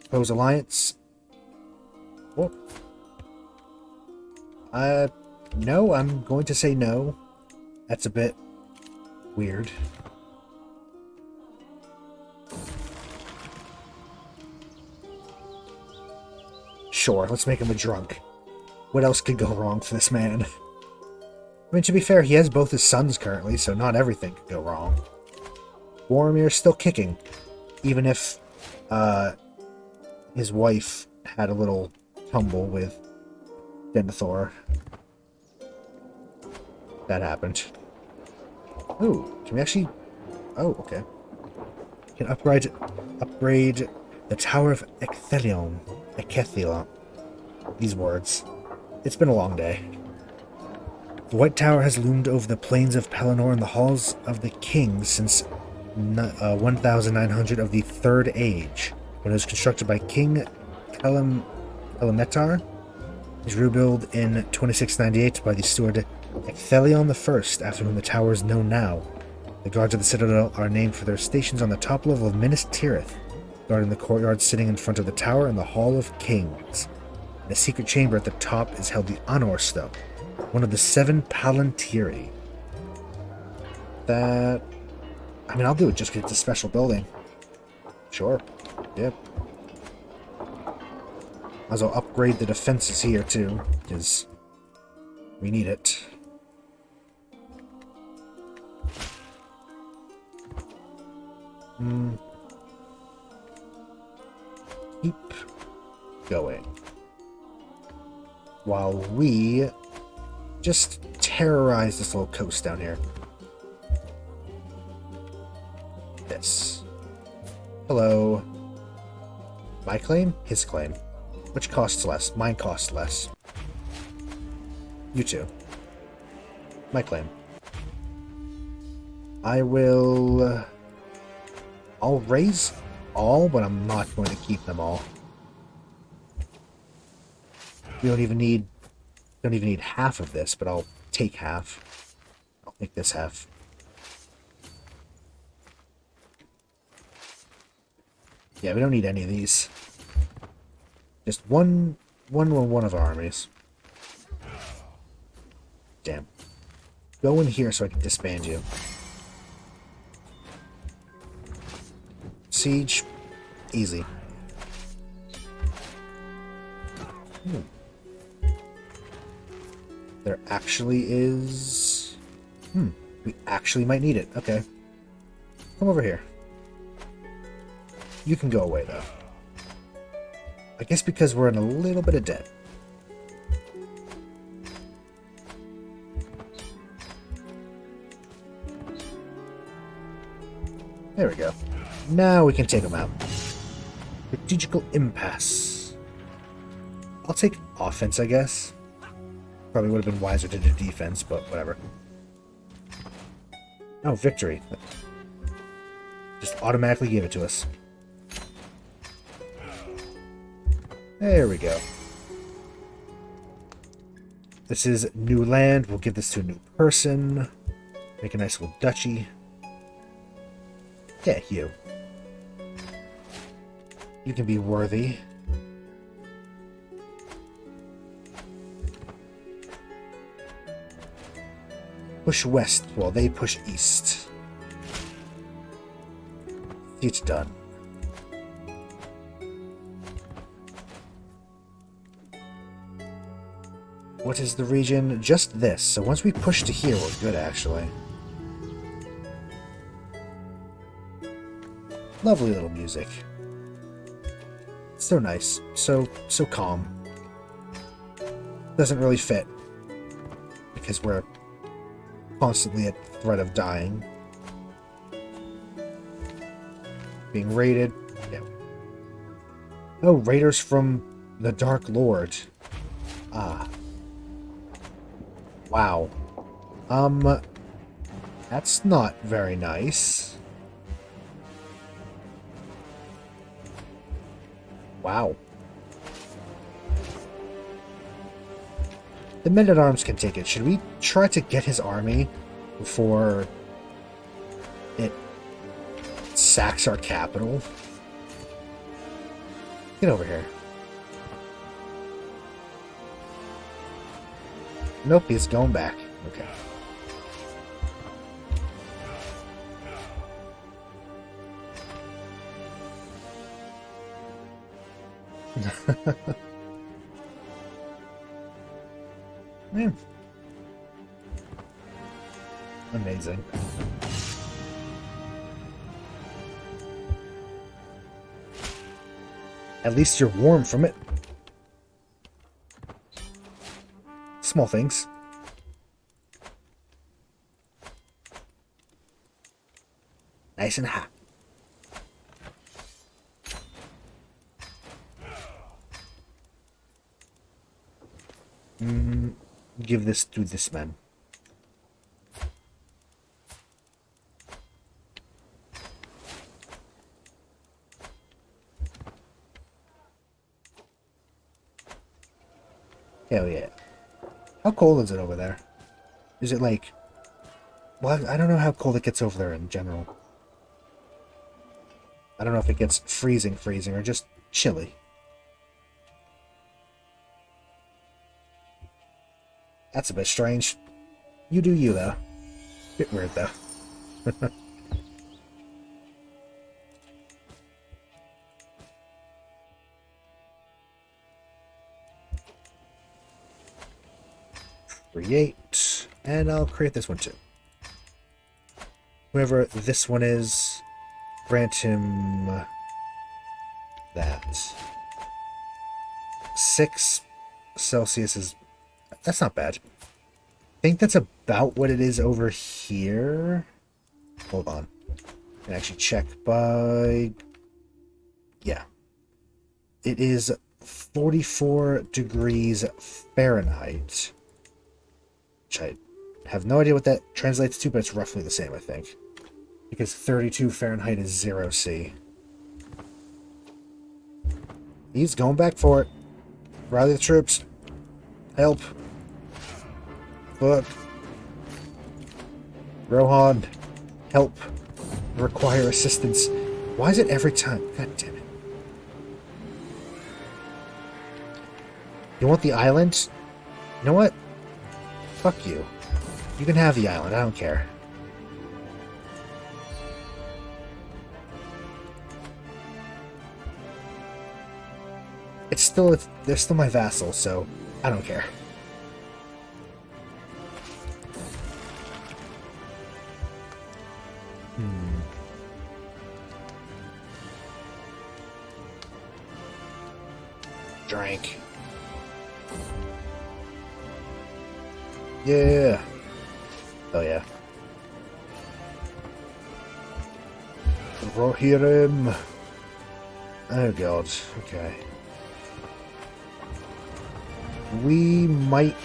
Oppose alliance. Oh. No, I'm going to say no. That's a bit weird. Sure, let's make him a drunk. What else could go wrong for this man? I mean, to be fair, he has both his sons currently, so not everything could go wrong. Boromir's still kicking, even if his wife had a little tumble with Denethor. That happened. Ooh, can we actually... Oh, okay. We can upgrade the Tower of Ekethelion. These words. It's been a long day. The White Tower has loomed over the plains of Pelennor and the halls of the king since 1900 of the Third Age, when it was constructed by King Elemetar. It was rebuilt in 2698 by the steward Ekthelion I, after whom the tower is known now. The guards of the citadel are named for their stations on the top level of Minas Tirith, guarding the courtyard sitting in front of the tower and the Hall of Kings. In a secret chamber at the top is held the Honor Stone, one of the 7 Palantiri. That... I mean, I'll do it just because it's a special building. Sure. Yep. Might as well upgrade the defenses here, too, because we need it. Keep going. While we just terrorize this little coast down here. This. Hello. My claim? His claim. Which costs less? Mine costs less. You too. My claim. I will... I'll raise all, but I'm not going to keep them all. We don't even need half of this, but I'll take half. I'll take this half. Yeah, we don't need any of these. Just one of our armies. Damn. Go in here so I can disband you. Siege. Easy. There actually is... We actually might need it. Okay. Come over here. You can go away, though. I guess because we're in a little bit of debt. There we go. Now we can take them out. Strategical impasse. I'll take offense, I guess. Probably would have been wiser to do defense, but whatever. Oh, victory. Just automatically give it to us. There we go. This is new land. We'll give this to a new person. Make a nice little duchy. Yeah, you. You can be worthy. Push west while they push east. It's done. What is the region? Just this. So once we push to here, we're good, actually. Lovely little music. So nice. So calm. Doesn't really fit. Because we're constantly at threat of dying. Being raided. Yeah. Oh, raiders from the Dark Lord. Ah. Wow. That's not very nice. Wow. The men-at-arms can take it. Should we try to get his army before it sacks our capital? Get over here. Nope, he's going back. Okay. Man. Amazing. At least you're warm from it. Small things. Nice and hot. Give this to this man. Hell yeah. How cold is it over there? Is it like... Well, I don't know how cold it gets over there in general. I don't know if it gets freezing or just chilly. That's a bit strange. You do you, though. Bit weird, though. Create. And I'll create this one, too. Whoever this one is, grant him that. 6 Celsius is... That's not bad. I think that's about what it is over here. Hold on. I can actually check by... Yeah. It is 44 degrees Fahrenheit. Which I have no idea what that translates to, but it's roughly the same, I think. Because 32 Fahrenheit is 0 C. He's going back for it. Rally the troops. Help. Look. Rohan. Help. Require assistance. Why is it every time? God damn it. You want the island? You know what? Fuck you. You can have the island. I don't care. They're still my vassals, so I don't care. Drank. Yeah. Oh yeah. Rohirrim. Oh god. Okay. We might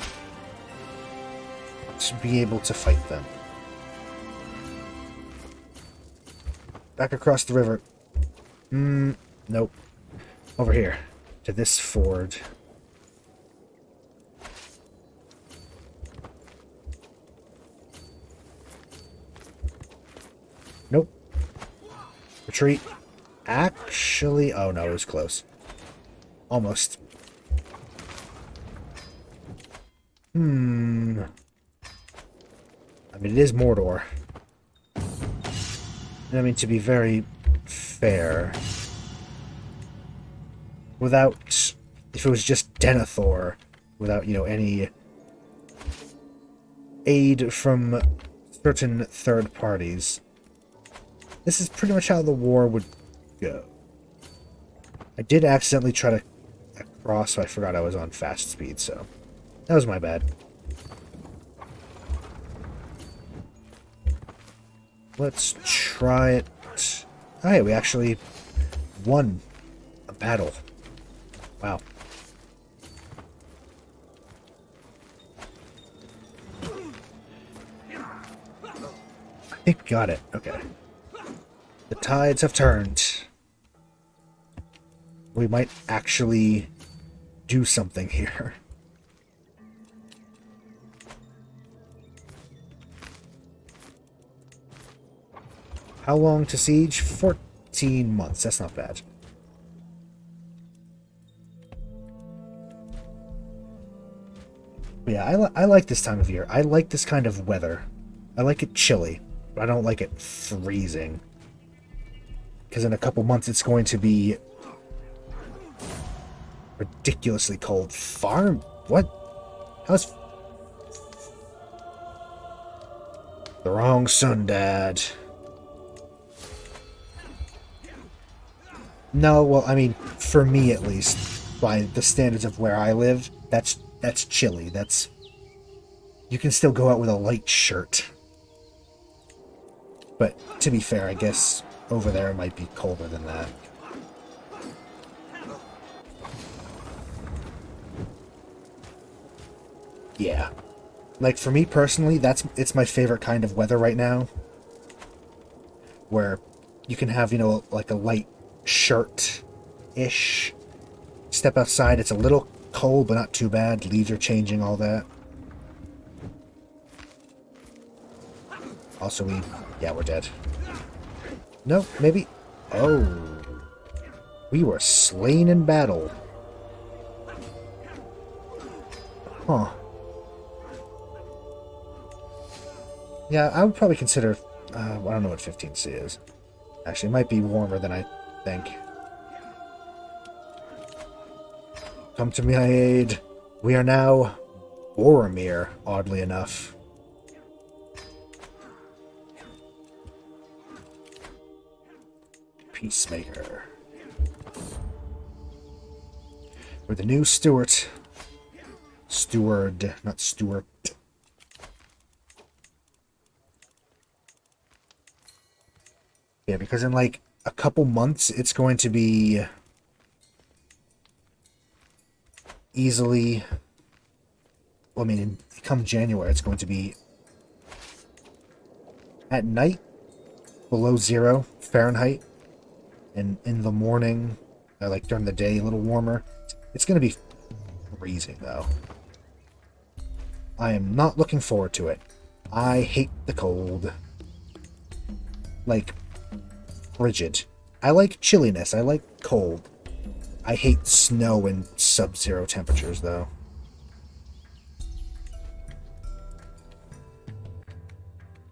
be able to fight them. Back across the river. Nope. Over here. To this ford. Nope. Retreat. Actually... Oh no, it was close. Almost. I mean, it is Mordor. And I mean, to be very fair, without... If it was just Denethor, without, you know, any aid from certain third parties, this is pretty much how the war would go. I did accidentally try to cross, so I forgot I was on fast speed, so... That was my bad. Let's try it. Oh, hey, we actually won a battle. Wow. I think we got it. Okay. The tides have turned. We might actually do something here. How long to siege? 14 months. That's not bad. But yeah, I like this time of year. I like this kind of weather. I like it chilly, but I don't like it freezing. Because in a couple months it's going to be ridiculously cold. Farm? What? How's... The wrong son, Dad. No, well, I mean, for me at least, by the standards of where I live, that's chilly. That's you can still go out with a light shirt. But to be fair, I guess over there it might be colder than that. Yeah. Like for me personally, it's my favorite kind of weather right now. Where you can have, like a light shirt-ish. Step outside, it's a little cold, but not too bad. Leaves are changing, all that. Also, yeah, we're dead. No, maybe... Oh. We were slain in battle. Huh. Yeah, I would probably consider... I don't know what 15C is. Actually, it might be warmer than I think. Come to my aid. We are now Boromir, oddly enough. Peacemaker. We're the new Steward, not Steward. Yeah, because in like a couple months, it's going to be easily... Well, I mean, come January, it's going to be at night below 0 Fahrenheit, and in the morning, like during the day, a little warmer. It's going to be freezing, though. I am not looking forward to it. I hate the cold. Like, frigid. I like chilliness. I like cold. I hate snow and sub-zero temperatures, though.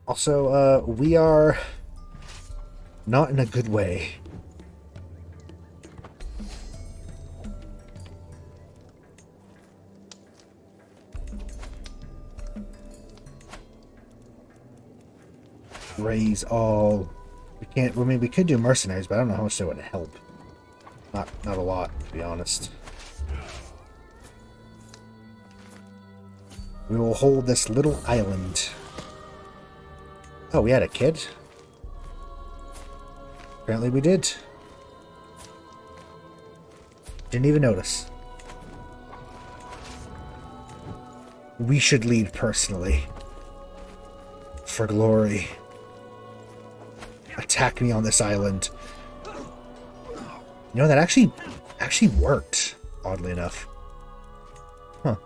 Also, we are not in a good way. Raise all... We can't... I mean, we could do mercenaries, but I don't know how much that would help. Not a lot, to be honest. We will hold this little island. Oh, we had a kid? Apparently we did. Didn't even notice. We should lead personally. For glory. Attack me on this island. You know, that actually worked, oddly enough. Huh.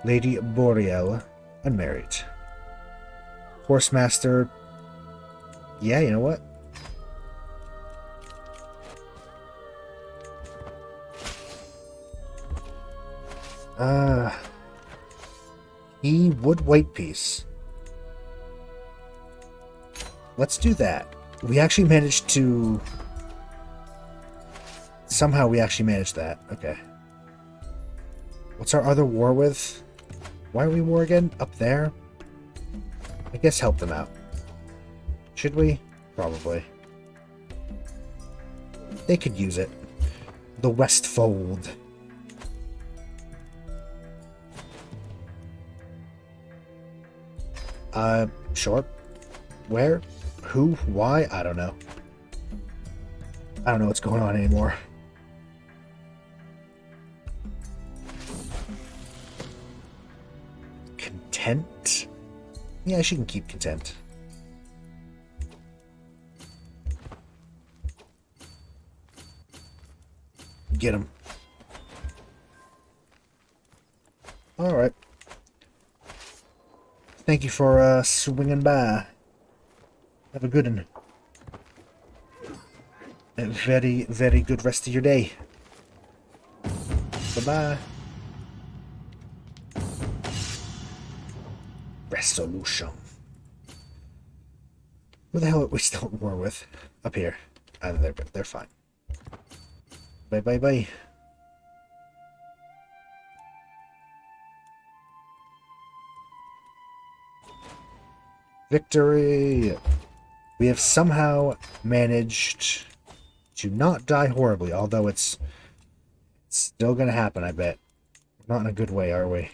Lady Boreal, unmarried. Horsemaster. Yeah, you know what? He would white piece. Let's do that. We actually managed to... Somehow we actually managed that. Okay. What's our other war with? Why are we war again? Up there? I guess help them out. Should we? Probably. They could use it. The Westfold. Sure. Where? Who? Why? I don't know. I don't know what's going on anymore. Content? Yeah, she can keep content. Get him. Alright. Thank you for swinging by. Have a good one. A very, very good rest of your day. Bye-bye. Resolution. Who the hell are we still at war with? Up here. They're fine. Bye-bye-bye. Victory! We have somehow managed to not die horribly, although it's still gonna happen, I bet. Not in a good way, are we?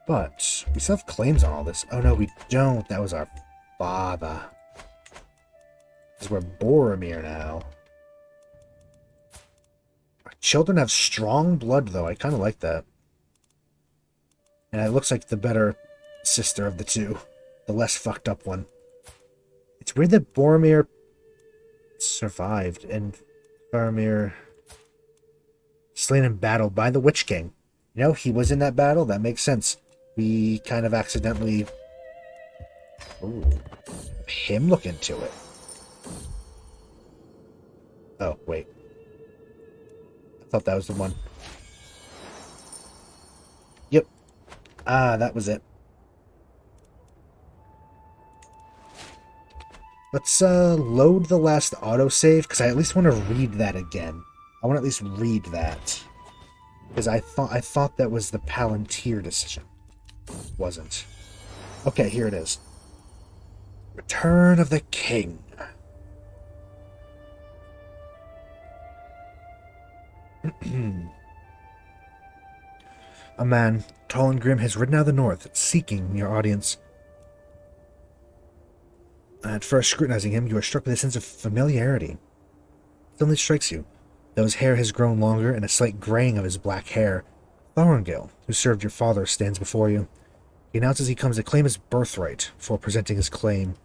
But we still have claims on all this. Oh no, we don't. That was our father. Because we're Boromir now. Our children have strong blood, though. I kind of like that. And it looks like the better sister of the two. The less fucked up one. It's weird that Boromir survived and Faramir slain in battle by the Witch King. You know, he was in that battle. That makes sense. We kind of accidentally... Ooh. Him look into it. Oh, wait. I thought that was the one. Yep. Ah, that was it. Let's load the last autosave, because I at least want to read that again. I want to at least read that. Because I thought that was the Palantir decision. Wasn't. Okay, here it is. Return of the King. A man, tall and grim, has ridden out of the north, seeking your audience. At first scrutinizing him, you are struck with a sense of familiarity. It suddenly strikes you, though his hair has grown longer and a slight graying of his black hair. Thorongil, who served your father, stands before you. He announces he comes to claim his birthright before presenting his claim.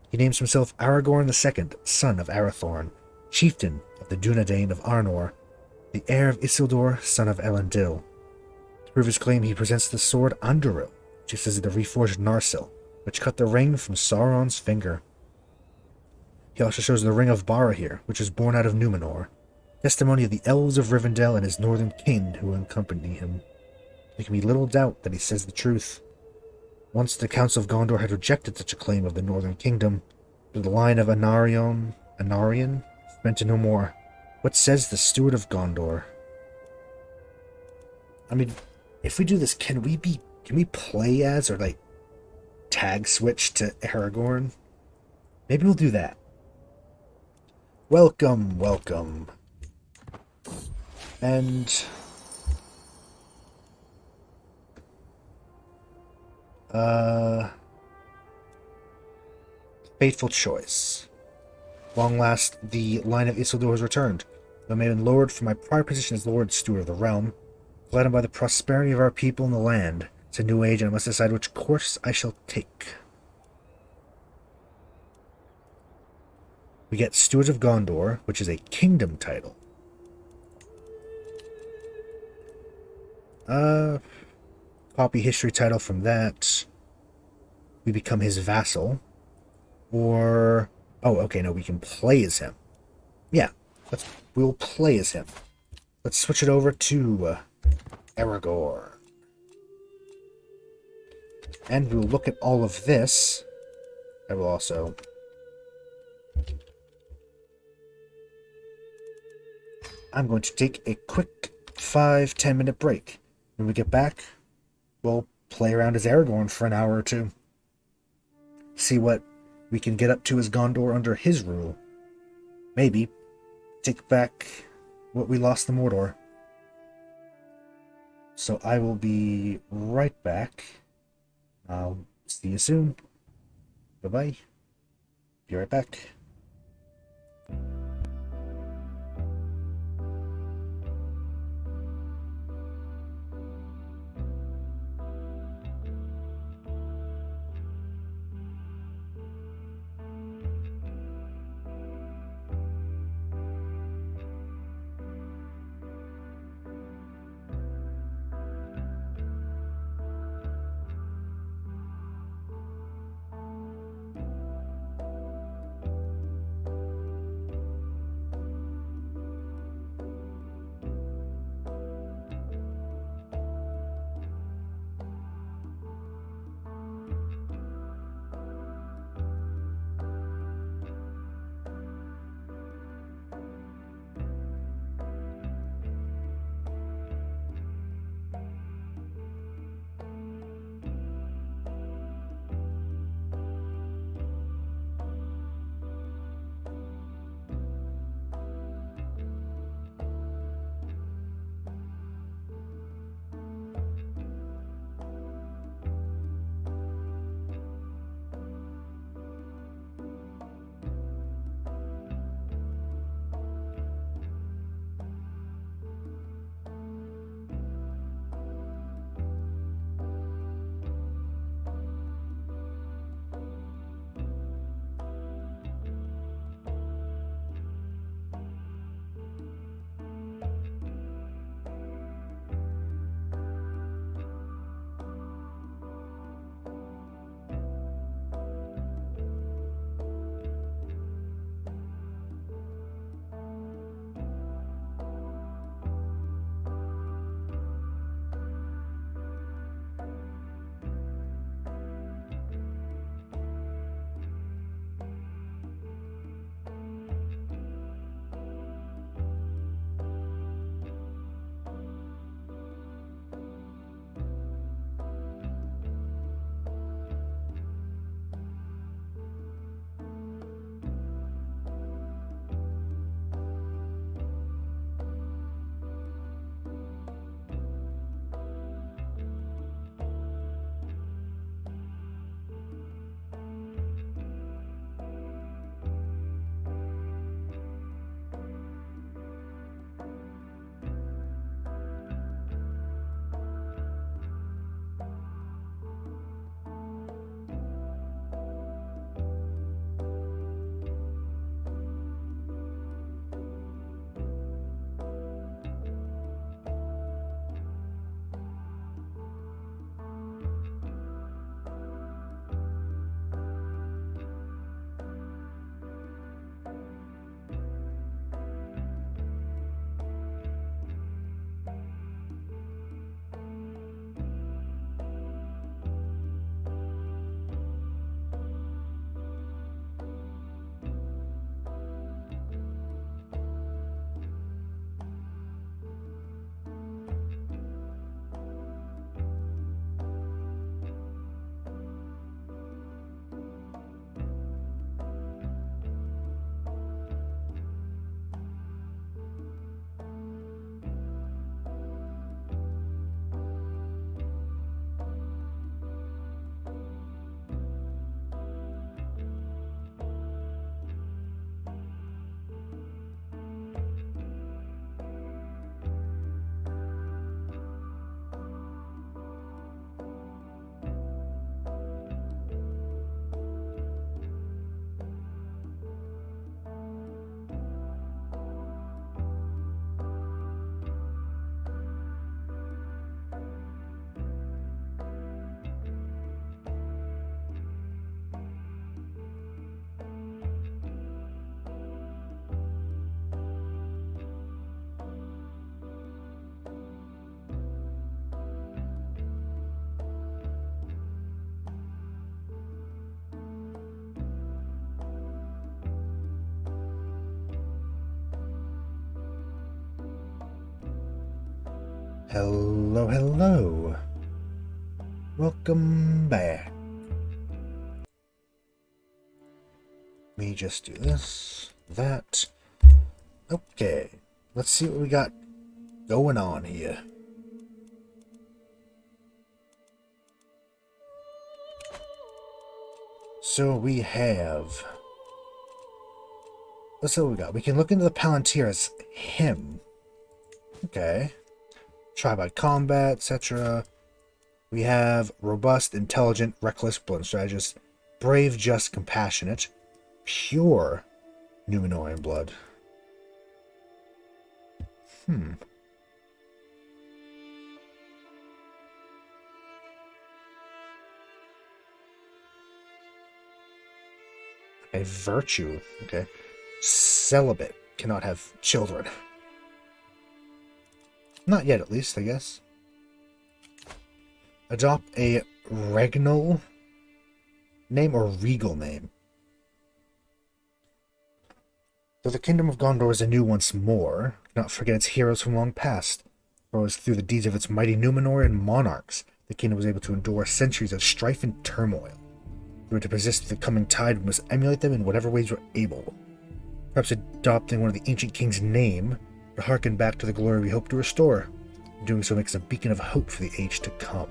He names himself Aragorn II, son of Arathorn, chieftain of the Dunedain of Arnor, the heir of Isildur, son of Elendil. To prove his claim, he presents the sword Anduril, just as the reforged Narsil, which cut the ring from Sauron's finger. He also shows the ring of Barahir, which is born out of Númenor, testimony of the elves of Rivendell and his northern kin who accompany him. There can be little doubt that he says the truth. Once the Council of Gondor had rejected such a claim of the northern kingdom, but the line of Anarion meant to no more. What says the Steward of Gondor? I mean, if we do this, can we play as, or like tag switch to Aragorn? Maybe we'll do that. Welcome, welcome. And fateful choice. Long last, the line of Isildur has returned. Though I may have been lowered from my prior position as Lord Steward of the realm, gladdened by the prosperity of our people and the land. It's a new age, and I must decide which course I shall take. We get Stewards of Gondor, which is a kingdom title. Copy history title from that. We become his vassal. Or... Oh, okay, no, we can play as him. Yeah, we'll play as him. Let's switch it over to Aragorn. And we'll look at all of this. I will also... I'm going to take a quick 5-10 minute break. When we get back, we'll play around as Aragorn for an hour or two. See what we can get up to as Gondor under his rule. Maybe take back what we lost to Mordor. So I will be right back. I'll see you soon. Bye-bye. Be right back. Hello, hello. Welcome back. Let me just do this, that. Okay, let's see what we got going on here. So we have... Let's see what we got. We can look into the Palantir as him. Okay. Try by combat, etc. We have robust, intelligent, reckless, blunt strategist, brave, just, compassionate, pure Númenórean blood. A virtue. Okay. Celibate. Cannot have children. Not yet, at least, I guess. Adopt a regnal name or regal name. Though the Kingdom of Gondor is anew once more, do not forget its heroes from long past. For it was through the deeds of its mighty Númenórean monarchs the kingdom was able to endure centuries of strife and turmoil. We were to persist through the coming tide, we must emulate them in whatever ways we're able. Perhaps adopting one of the ancient king's name would harken back to the glory we hope to restore. Doing so makes a beacon of hope for the age to come.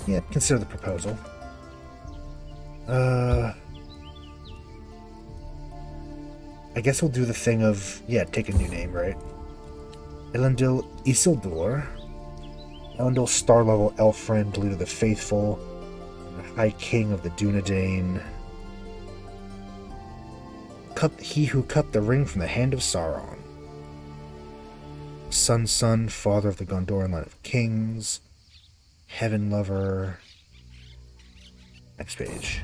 Yeah, consider the proposal. I guess we'll do the thing of, yeah, take a new name, right? Elendil Isildur. Elendil, star-level elf friend, leader of the faithful, the High King of the Dunedain. He who cut the ring from the hand of Sauron. Sun's son, father of the Gondorian line of kings. Heaven lover. Next page.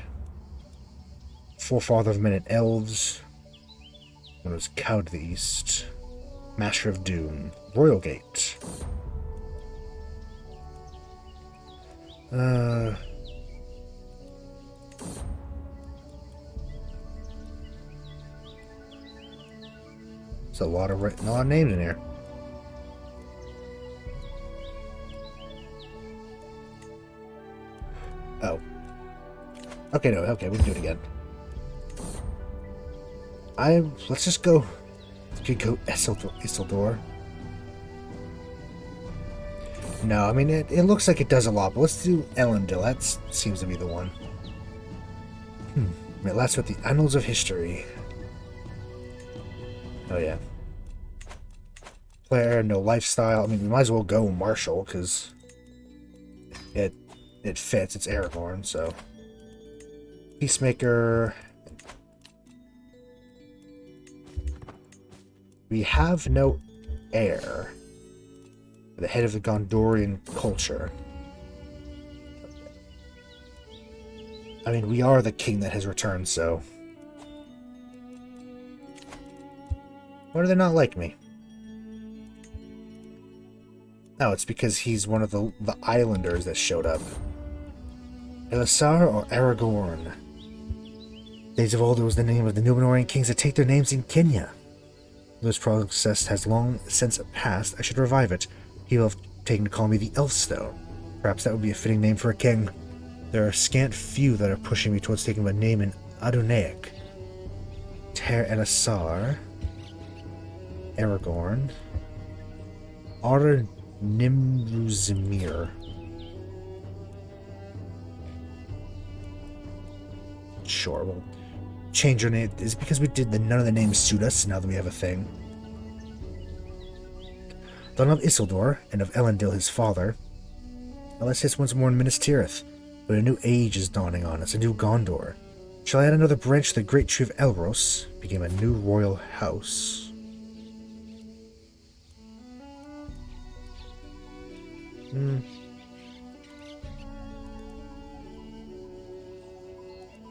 Forefather of men and elves. One was Cow to the east. Master of Doom. Royal Gate. There's a lot of names in here. Oh. Okay, no, okay, we can do it again. Let's just go. We could go Isildur. No, I mean, it looks like it does a lot, but let's do Elendil. That seems to be the one. It lasts with the annals of history. Oh, yeah. Player, no lifestyle. I mean, we might as well go Marshall, because it fits. It's Aragorn, so. Peacemaker. We have no heir. The head of the Gondorian culture. I mean, we are the king that has returned, so... Why do they not like me? Oh, it's because he's one of the islanders that showed up. Elisar or Aragorn? Days of Old was the name of the Númenórean kings that take their names in Kenya. This process has long since passed. I should revive it. People have taken to call me the Elfstone. Perhaps that would be a fitting name for a king. There are scant few that are pushing me towards taking my name in Adunaic. Ter Elisar, Aragorn, Ar Nimruzimir. Sure, we'll change your name. Is it because we did none of the names suit us now that we have a thing? Son of Isildur, and of Elendil his father. Let's hit once more in Minas Tirith, but a new age is dawning on us, a new Gondor. Shall I add another branch to the great tree of Elros, became a new royal house?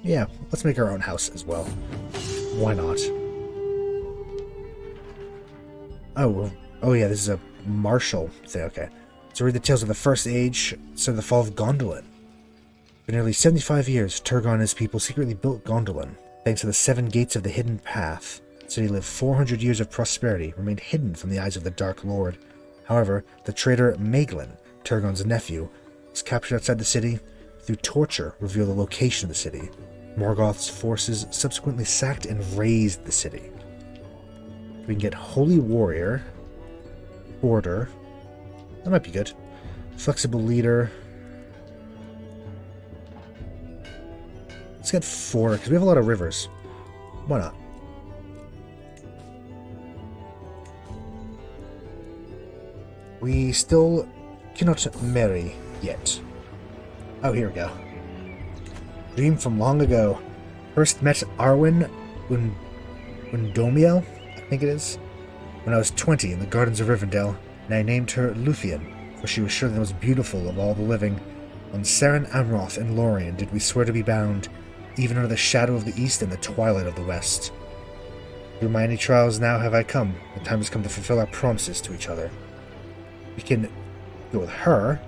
Yeah, let's make our own house as well. Why not? Oh yeah, this is a martial thing, okay. So read the tales of the First Age, so the fall of Gondolin. For nearly 75 years, Turgon and his people secretly built Gondolin, thanks to the 7 gates of the Hidden Path. The city lived 400 years of prosperity, remained hidden from the eyes of the Dark Lord. However, the traitor Maeglin, Turgon's nephew, was captured outside the city. Through torture, revealed the location of the city. Morgoth's forces subsequently sacked and razed the city. We can get Holy Warrior, Order. That might be good. Flexible Leader. Let's get 4, because we have a lot of rivers. Why not? We still cannot marry yet. Oh, here we go. Dream from long ago. First met Arwen Undomiel, I think it is, when I was 20 in the gardens of Rivendell, and I named her Luthien, for she was sure the most beautiful of all the living. On Seren Amroth and Lorien did we swear to be bound, even under the shadow of the east and the twilight of the west. Through my many trials now have I come. The time has come to fulfill our promises to each other. We can go with her,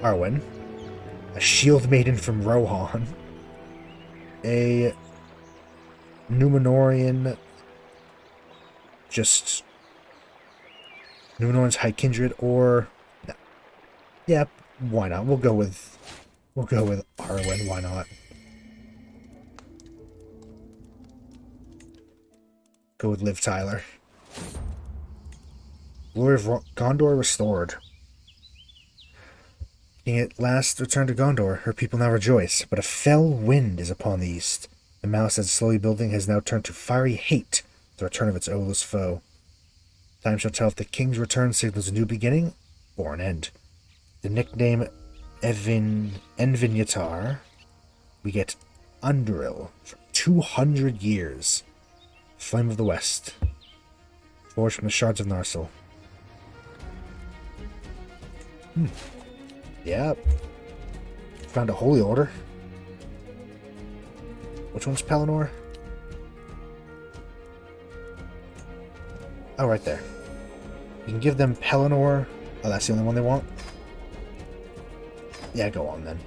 Arwen, a shield maiden from Rohan, a Númenórean, just Númenórean's High Kindred, or no. Yeah, why not? We'll go with Arwen. Why not? Go with Liv Tyler. Glory of Gondor restored. King at last returned to Gondor. Her people now rejoice, but a fell wind is upon the east. The malice that's slowly building has now turned to fiery hate, the return of its odious foe. Time shall tell if the king's return signals a new beginning or an end. The nickname Envinyatar, we get Undril for 200 years. Flame of the West, forged from the shards of Narsil. Yeah. Found a holy order. Which one's Pelennor? Oh, right there. You can give them Pelennor. Oh, that's the only one they want? Yeah, go on then.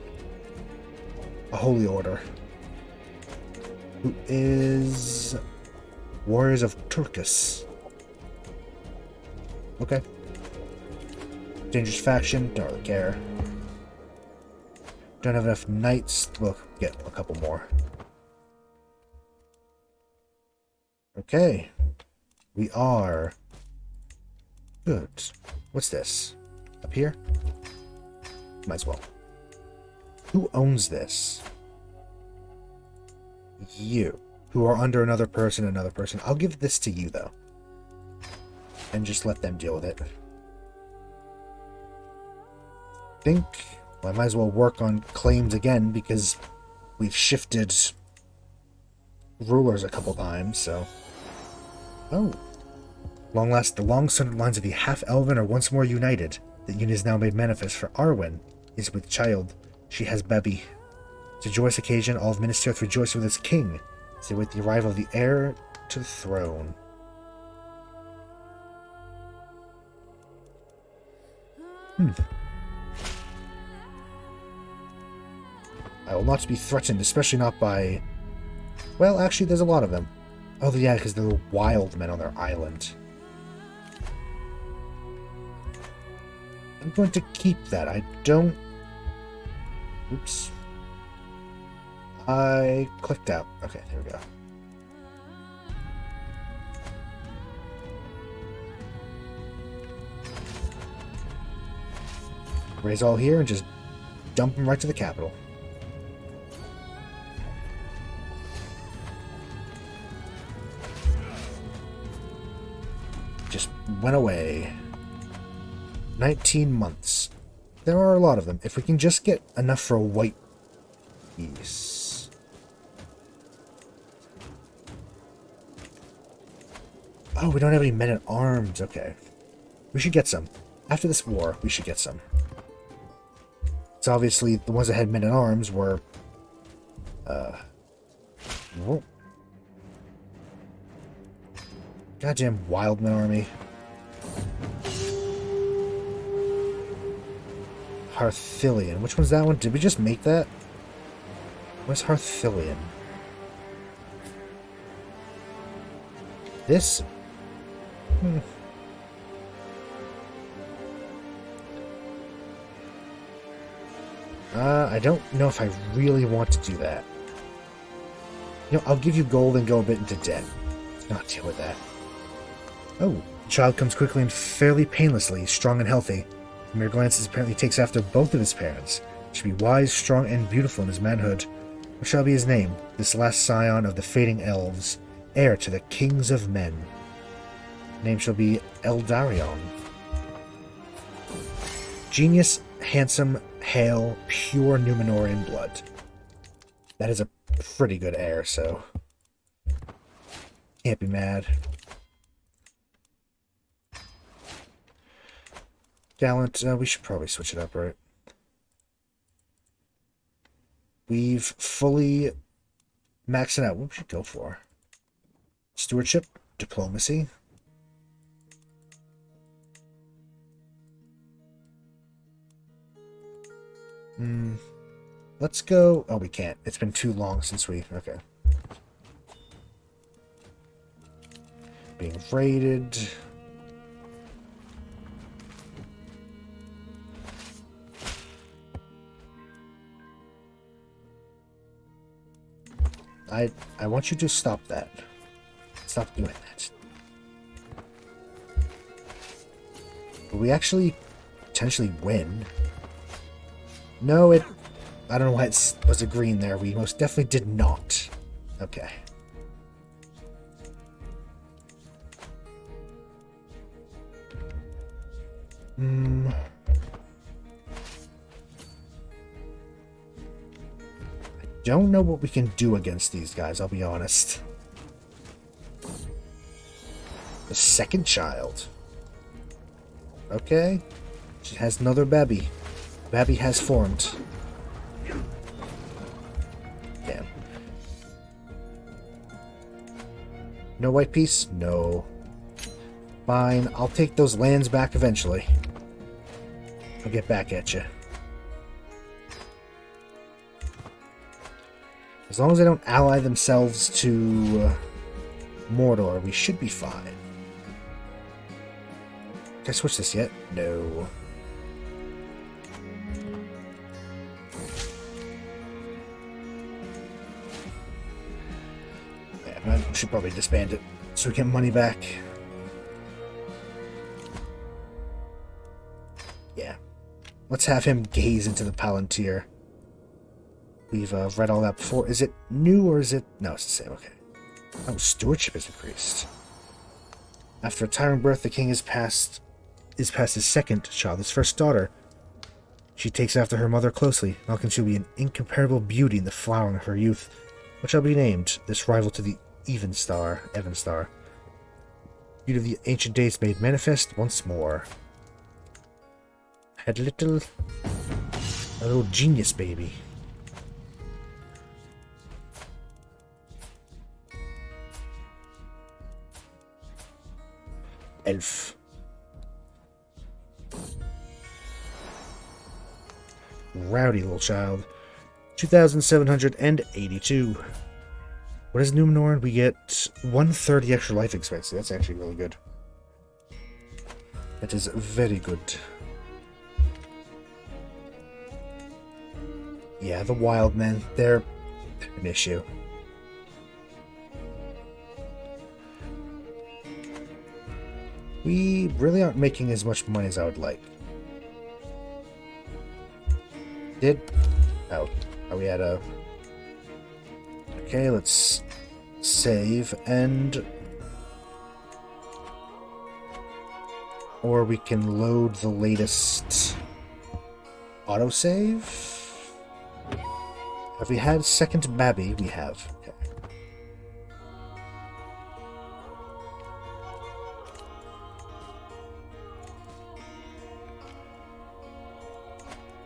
A holy order. Who is Warriors of Turkus. Okay. Dangerous faction, don't really care. Don't have enough knights. We'll get a couple more. Okay. We are good. What's this? Up here? Might as well. Who owns this? You. Who are under another person. I'll give this to you, though. And just let them deal with it. Well, I might as well work on claims again, because we've shifted rulers a couple times, so... Oh. Long last, the long-sundered lines of the half-elven are once more united. The union is now made manifest, for Arwen is with child. She has baby. It's a joyous occasion. All of Minas Tirith rejoice with its king, as they wait the arrival of the heir to the throne. I will not be threatened, especially not by... Well, actually, there's a lot of them. Oh, yeah, because they're the wild men on their island. I'm going to keep that. I don't... Oops. I clicked out. Okay, there we go. Raise all here and just dump them right to the capital. Just went away. 19 months. There are a lot of them. If we can just get enough for a white piece. Oh, we don't have any men-at-arms. Okay. We should get some. After this war, we should get some. It's obviously the ones that had men-at-arms were... Whoa. Goddamn Wildman army. Hearthillion. Which one's that one? Did we just make that? Where's Hearthillion? This... I don't know if I really want to do that. You know, I'll give you gold and go a bit into debt. Let's not deal with that. Oh, the child comes quickly and fairly painlessly, strong and healthy. From mere glances, apparently takes after both of his parents. He should be wise, strong, and beautiful in his manhood. What shall be his name? This last scion of the fading elves, heir to the kings of men. Name shall be Eldarion. Genius, handsome, hale, pure Númenórean blood. That is a pretty good heir, so can't be mad. Gallant, we should probably switch it up, right? We've fully maxed it out. What should we go for? Stewardship Diplomacy. Let's go... Oh, we can't. It's been too long since we... Okay. Being raided. I want you to stop that. Stop doing that. Will we actually potentially win? No, it... I don't know why it was a green there. We most definitely did not. Okay. I don't know what we can do against these guys, I'll be honest. The second child. Okay. She has another baby. Baby has formed. Damn. No white piece? No. Fine, I'll take those lands back eventually. I'll get back at you. As long as they don't ally themselves to Mordor, we should be fine. Can I switch this yet? No. Yeah, I should probably disband it so we get money back. Yeah. Let's have him gaze into the Palantir. We've read all that before. Is it new or is it... No, it's the same. Okay. Oh, stewardship is increased. After a tiring birth, the king is past his second child, his first daughter. She takes after her mother closely. Malkin shall be an incomparable beauty in the flowering of her youth. What shall be named? This rival to the Evenstar. Beauty of the ancient days made manifest once more. Had a little genius baby. Elf. Rowdy little child. 2,782. What is Númenórean? We get 130 extra life expectancy. That's actually really good. That is very good. Yeah, the wild men, they're an issue. We really aren't making as much money as I would like. Oh, are we at a... Okay, let's save and... Or we can load the latest autosave. Have we had second Babby? We have. Okay.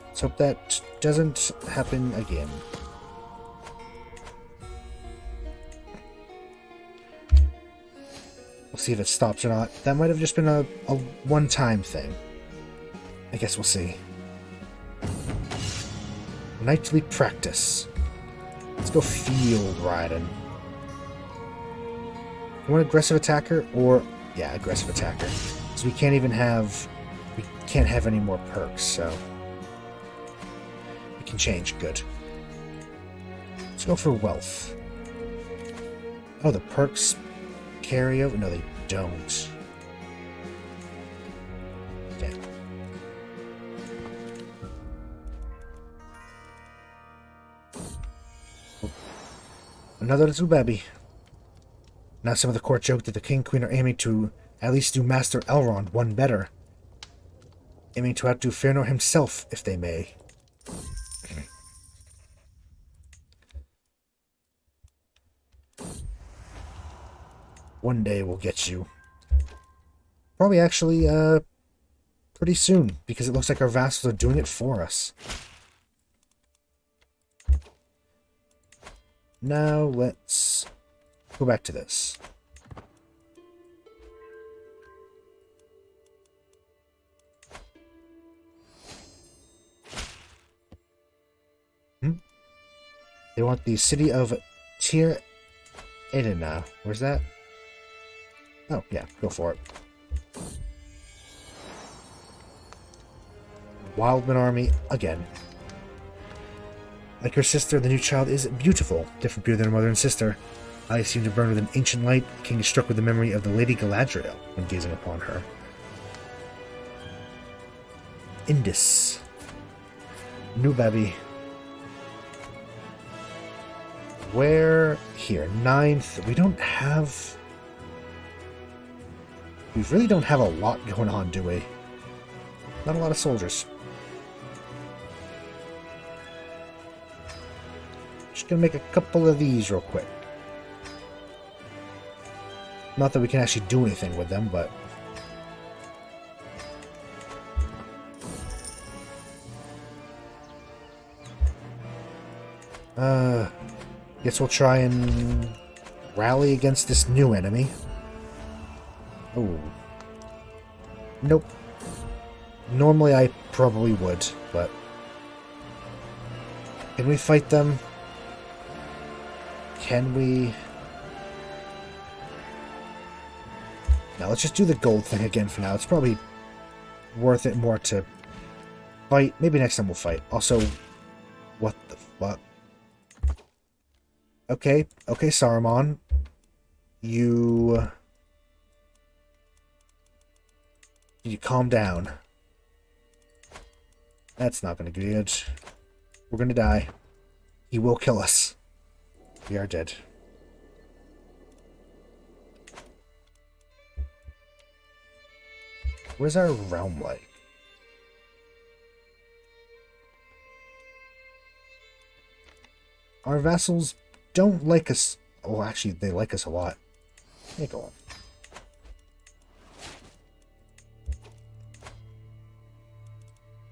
Let's hope that doesn't happen again. We'll see if it stops or not. That might have just been a one-time thing. I guess we'll see. Nightly practice. Let's go field riding. You want aggressive attacker or... Yeah, aggressive attacker. So we can't even have... We can't have any more perks, so... We can change. Good. Let's go for wealth. Oh, the perks carry over? No, they don't. Damn. Another little baby. Now some of the court joke that the king and queen are aiming to at least do Master Elrond one better. Aiming to outdo Fëanor himself, if they may. One day we'll get you. Probably actually, pretty soon, because it looks like our vassals are doing it for us. Now let's go back to this. They want the city of Tir Edina. Where's that? Oh, yeah, go for it. Wildman army again. Like her sister, the new child is beautiful. Different beauty than her mother and sister. Eyes seem to burn with an ancient light. The king is struck with the memory of the Lady Galadriel when gazing upon her. Indus. New baby. Where? Here. 9th. We don't have... We really don't have a lot going on, do we? Not a lot of soldiers. Just gonna make a couple of these real quick. Not that we can actually do anything with them, but... Guess we'll try and rally against this new enemy. Oh. Nope. Normally I probably would, but... Can we fight them? Can we... Now let's just do the gold thing again for now. It's probably worth it more to fight. Maybe next time we'll fight. Also, what the fuck? Okay, Saruman. You calm down. That's not gonna be good. We're gonna die. He will kill us. We are dead. Where's our realm like? Our vassals don't like us. Oh, actually, they like us a lot. Hey, go on.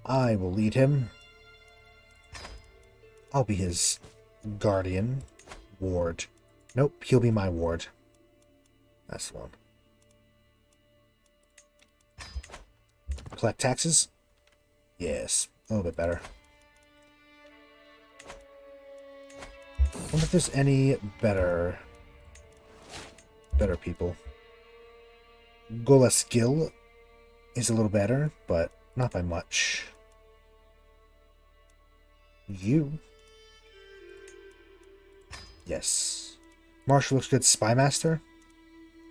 I will lead him. I'll be his guardian. Ward. Nope, he'll be my ward. That's the one. Collect taxes? Yes, a little bit better. I wonder if there's any better people. Golaskill is a little better, but not by much. You? Yes. Marshall looks good. Spy Master?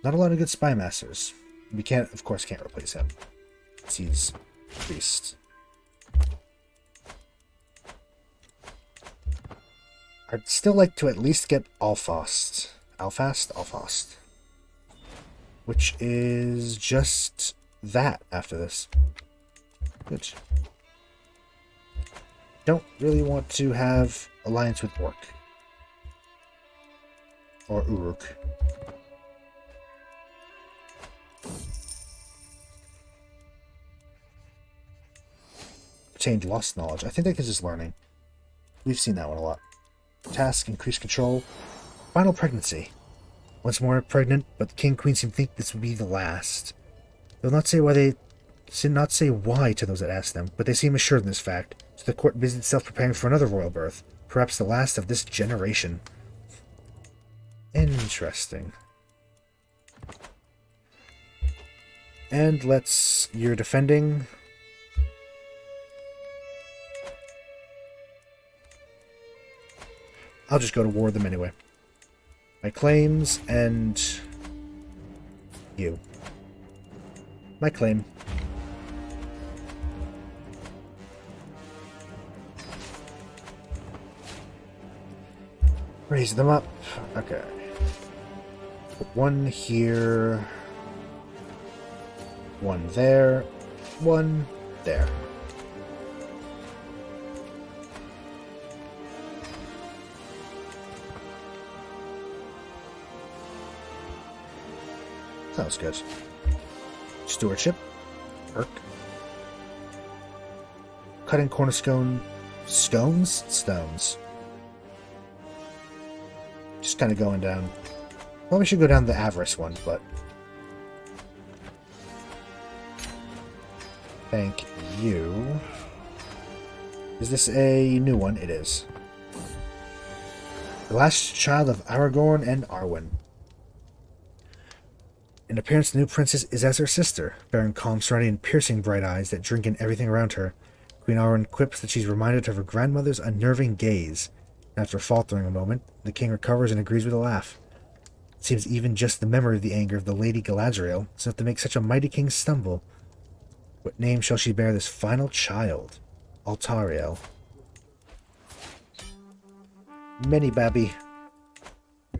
Not a lot of good Spy Masters. We can't, of course, can't replace him. He's priest. I'd still like to at least get Alfast. Alfast? Which is just that after this. Good. Don't really want to have alliance with Orc. Or Uruk. Obtained lost knowledge. I think that gives us learning. We've seen that one a lot. Task, increase control. Final pregnancy. Once more pregnant, but the king and queen seem to think this will be the last. They'll not say why to those that ask them, but they seem assured of this fact. So the court busies itself preparing for another royal birth, perhaps the last of this generation. Interesting. And you're defending. I'll just go to war with them anyway. My claims and you. My claim. Raise them up. Okay. Put one here. One there. One there. Sounds good. Stewardship. Perk. Cutting cornerstone. Stones? Just kind of going down. Probably should go down the avarice one, but... Thank you. Is this a new one? It is. The last child of Aragorn and Arwen. In appearance, the new princess is as her sister, bearing calm serenity and piercing bright eyes that drink in everything around her. Queen Arwen quips that she's reminded of her grandmother's unnerving gaze. After faltering a moment, the king recovers and agrees with a laugh. It seems even just the memory of the anger of the Lady Galadriel is enough to make such a mighty king stumble. What name shall she bear this final child? Altariel. Many babby.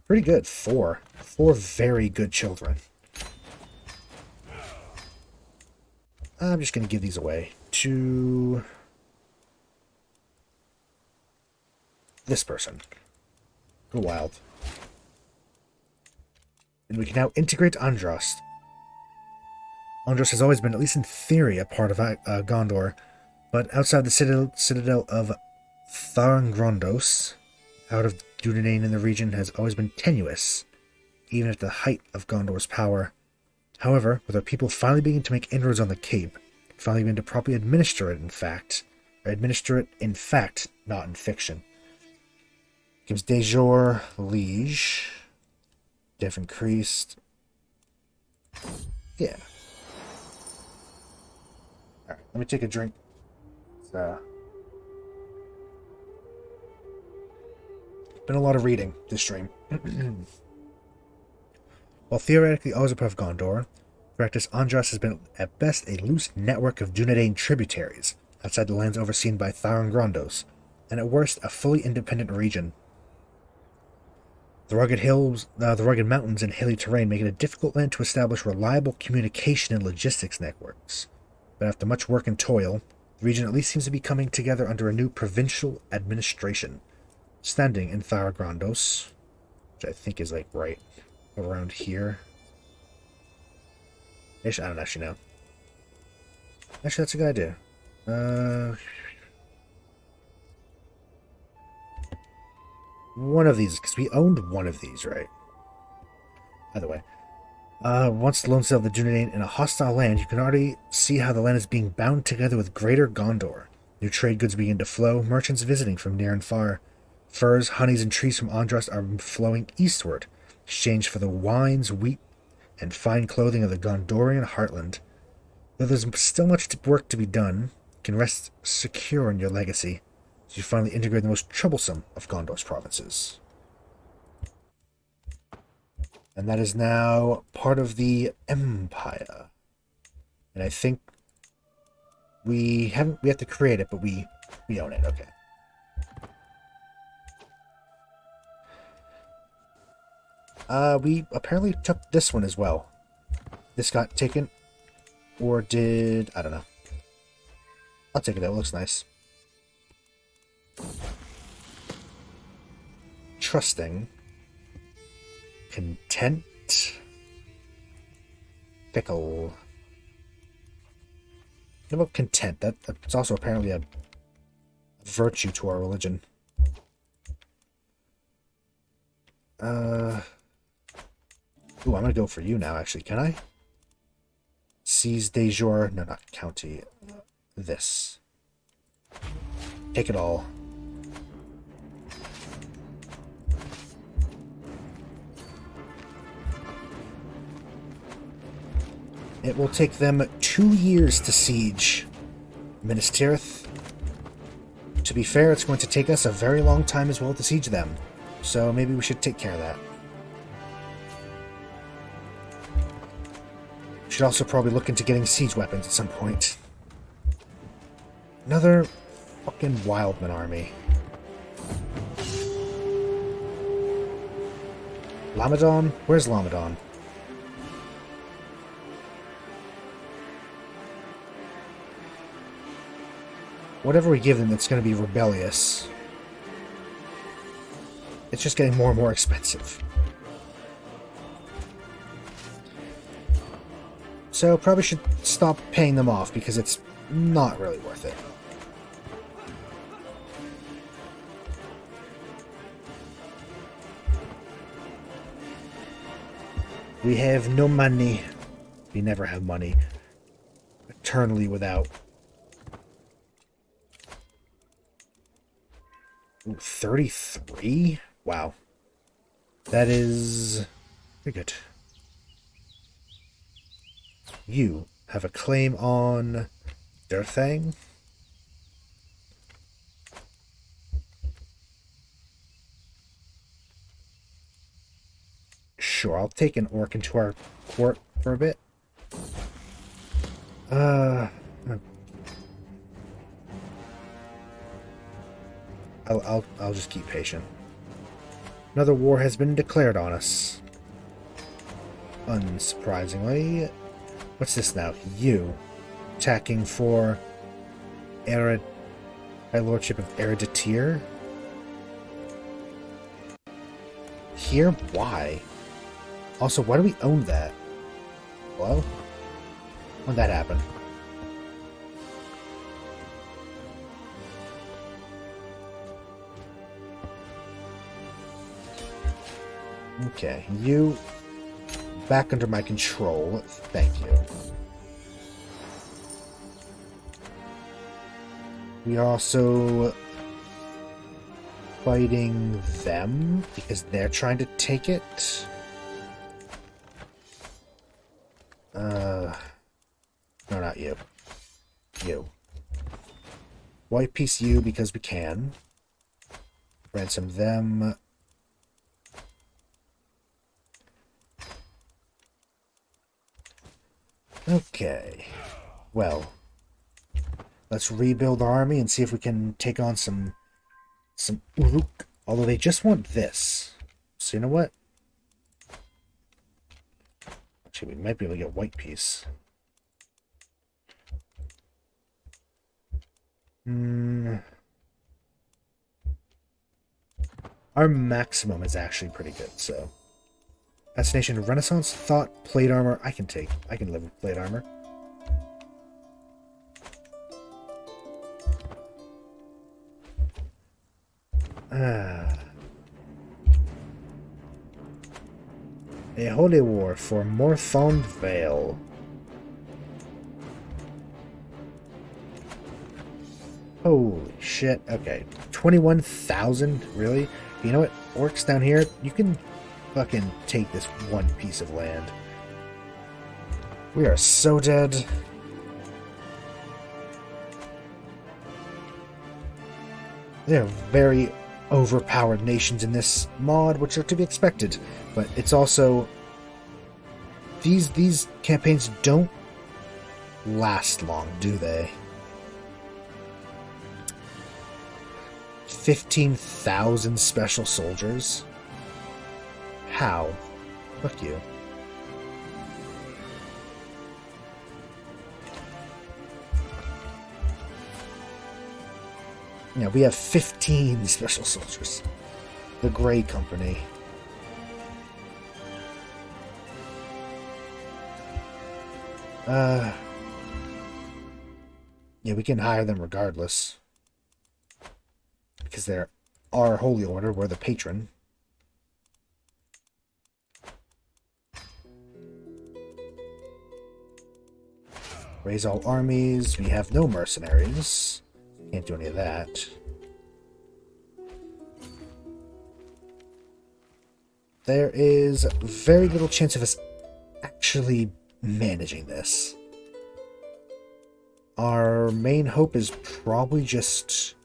Pretty good. 4. 4 very good children. I'm just going to give these away to this person. Go wild. And we can now integrate Andros. Andros has always been, at least in theory, a part of Gondor, but outside the citadel of Tharngrondos, out of Dunedain in the region has always been tenuous, even at the height of Gondor's power. However, with our people finally beginning to make inroads on the Cape, finally beginning to properly administer it in fact, not in fiction. Gives de jure, liege, def increased. Yeah. Alright, let me take a drink. It's been a lot of reading this stream. While theoretically always a part of Gondor, in practice Andros has been at best a loose network of Dunedain tributaries outside the lands overseen by Tharngrondos, and at worst a fully independent region. The rugged mountains and hilly terrain make it a difficult land to establish reliable communication and logistics networks. But after much work and toil, the region at least seems to be coming together under a new provincial administration, standing in Tharngrondos, which I think is like right around here. I don't actually know. Actually, that's a good idea. One of these, because we owned one of these, right? Either way. Once the lone sail of the Dunedain in a hostile land, you can already see how the land is being bound together with greater Gondor. New trade goods begin to flow, merchants visiting from near and far. Furs, honeys, and trees from Andros are flowing eastward, exchanged for the wines, wheat, and fine clothing of the Gondorian heartland. Though there's still much work to be done, you can rest secure in your legacy, as you finally integrate the most troublesome of Gondor's provinces. And that is now part of the Empire. And I think we have to create it, but we own it, okay. We apparently took this one as well. This got taken, or did... I don't know. I'll take it out, it looks nice. Trusting. Content. Fickle. What about content? That's also apparently a virtue to our religion. Ooh, I'm gonna go for you now, actually. Can I? Seize de jure. No, not county. This. Take it all. It will take them 2 years to siege Minas Tirith. To be fair, it's going to take us a very long time as well to siege them. So maybe we should take care of that. Should also probably look into getting siege weapons at some point. Another fucking Wildman army. Lamadon? Where's Lamadon? Whatever we give them, it's going to be rebellious. It's just getting more and more expensive. So probably should stop paying them off because it's not really worth it. We have no money. We never have money. Eternally without. Ooh, 33? Wow. That is pretty good. You have a claim on Durthang. Sure, I'll take an orc into our court for a bit. I'll just keep patient. Another war has been declared on us. Unsurprisingly. What's this now? You. Attacking for High Lordship of Eruditir? Here? Why? Also, why do we own that? Hello? When'd that happen? Okay, you back under my control. Thank you. We are also fighting them because they're trying to take it. No, not you. You. White piece you because we can. Ransom them. Okay. Well, let's rebuild our army and see if we can take on some Uruk. Although they just want this. So you know what? Actually, we might be able to get white piece. Our maximum is actually pretty good, so. Fascination, Renaissance, Thought, Plate Armor. I can live with Plate Armor. A holy war for Morthond Vale. Holy shit. Okay. 21,000? Really? You know what? Orcs down here, you can fucking take this one piece of land. We are so dead. There are very overpowered nations in this mod, which are to be expected. But it's also... These campaigns don't last long, do they? 15,000 special soldiers? How? Fuck you. Yeah, we have 15 special soldiers. The Grey Company. Yeah, we can hire them regardless. Because they're our holy order, we're the patron. Raise all armies. We have no mercenaries. Can't do any of that. There is very little chance of us actually managing this. Our main hope is probably just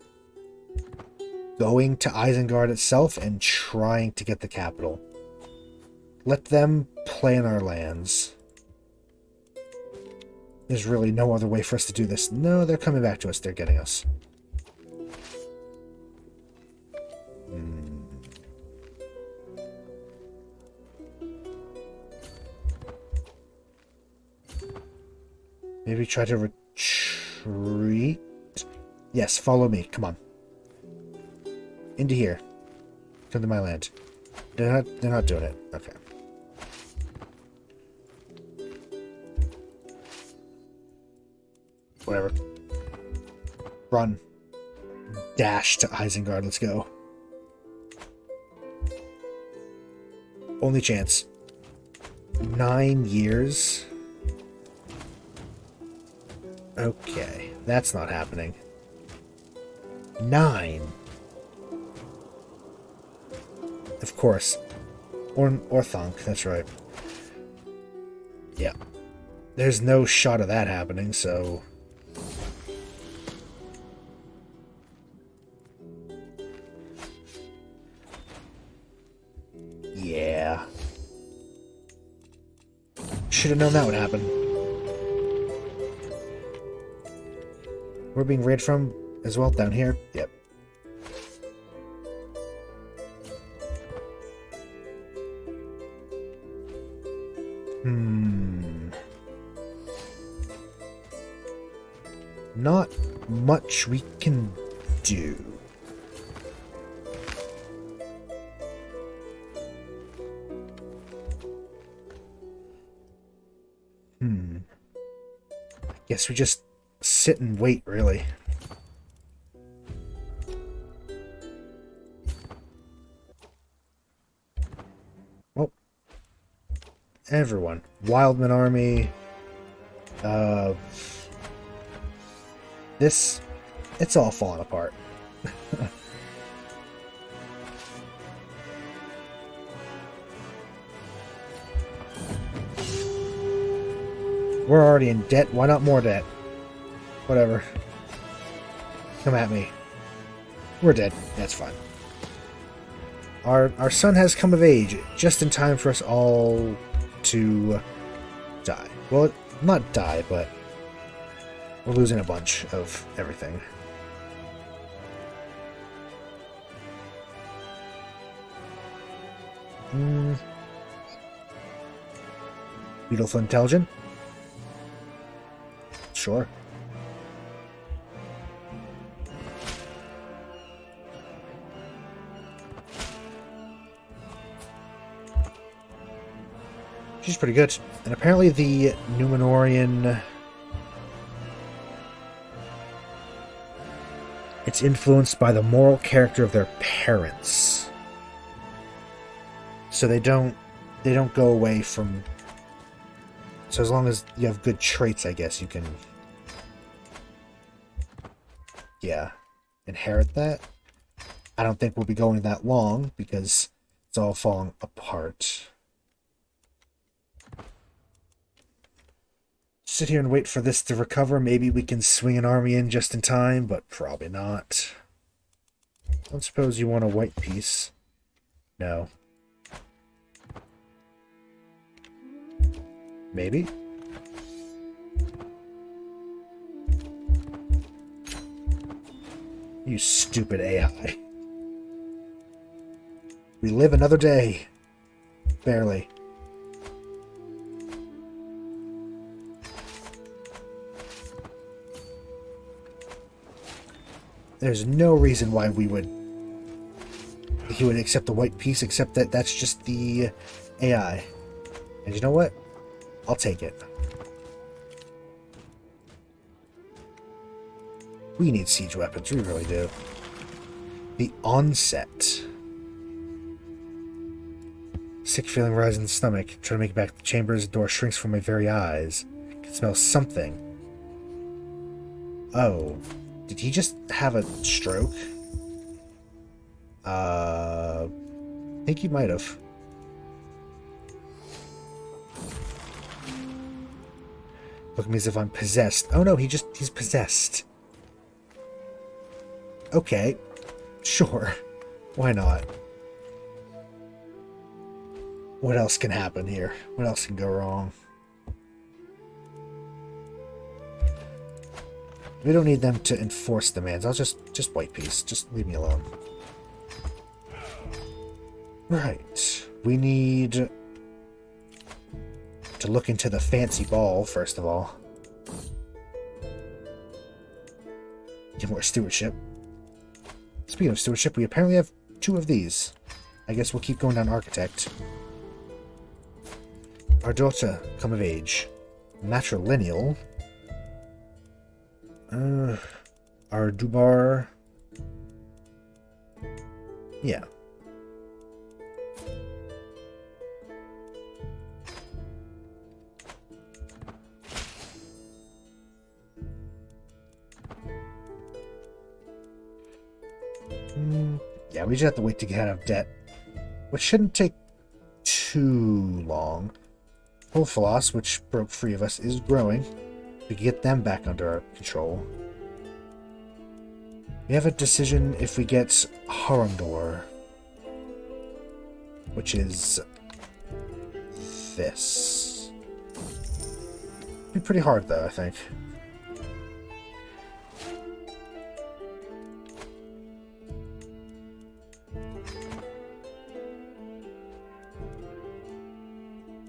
going to Isengard itself and trying to get the capital. Let them play in our lands. There's really no other way for us to do this. No, they're coming back to us. They're getting us. Maybe try to retreat? Yes, follow me. Come on. Into here. Come to my land. They're not doing it. Okay. Whatever. Run. Dash to Isengard. Let's go. Only chance. 9 years? Okay. That's not happening. 9. Of course. Orthonk, that's right. Yeah. There's no shot of that happening, so... Yeah. Should have known that would happen. We're being raided from as well, down here? Yep. Not much we can do. I guess we just sit and wait, really. Well, everyone. Wildman Army. It's all falling apart. We're already in debt. Why not more debt? Whatever. Come at me. We're dead. That's fine. Our son has come of age, just in time for us all to die. Well, not die, but we're losing a bunch of everything. Beautiful intelligent? Sure. She's pretty good. And apparently the Númenórean... It's influenced by the moral character of their parents. So they don't go away from... So as long as you have good traits, I guess you can... Yeah. Inherit that. I don't think we'll be going that long, because it's all falling apart. Sit here and wait for this to recover. Maybe we can swing an army in just in time, but probably not. I don't suppose you want a white piece. No. Maybe? You stupid AI. We live another day. Barely. There's no reason why he would accept the white piece, except that that's just the AI. And you know what? I'll take it. We need siege weapons, we really do. The onset. Sick feeling rises in the stomach. Try to make it back to the chambers. The door shrinks from my very eyes. I can smell something. Oh. Did he just have a stroke? I think he might have. Look at me as if I'm possessed. Oh no, he's possessed. Okay. Sure. Why not? What else can happen here? What else can go wrong? We don't need them to enforce demands. I'll just white peace. Just leave me alone. Right. We need to look into the fancy ball, first of all. Get more stewardship. Speaking of stewardship, we apparently have 2 of these. I guess we'll keep going down architect. Our daughter, come of age. Matrilineal. Our Dubar. Yeah. Yeah, we just have to wait to get out of debt, which shouldn't take too long. Holphalos, which broke free of us, is growing. We can get them back under our control. We have a decision if we get Horondor, which is this. Be pretty hard though, I think.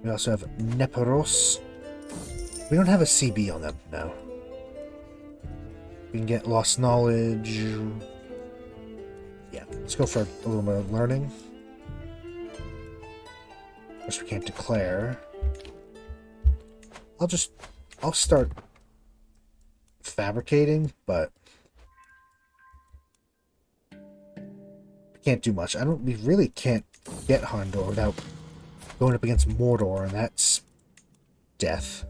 We also have Neperos. We don't have a CB on them, no. We can get Lost Knowledge. Yeah, let's go for a little bit of learning. Of course, we can't declare. I'll start fabricating, but we can't do much. We really can't get Gondor without going up against Mordor, and that's death.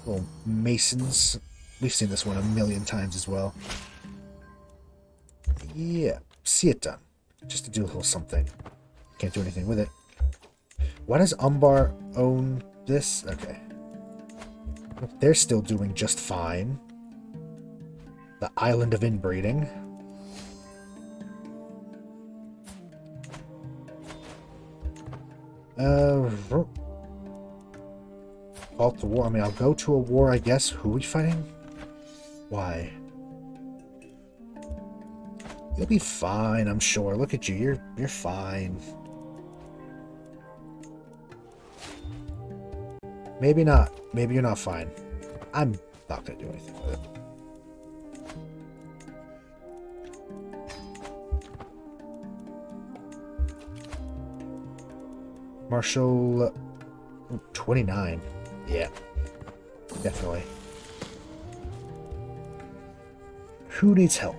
Little masons. We've seen this one a million times as well. Yeah, see it done. Just to do a little something. Can't do anything with it. Why does Umbar own this? Okay. They're still doing just fine. The Island of Inbreeding. Call to war. I mean, I'll go to a war, I guess. Who are we fighting? Why? You'll be fine, I'm sure. Look at you. You're fine. Maybe not. Maybe you're not fine. I'm not gonna do anything with it. Marshal 29. Yeah. Definitely. Who needs help?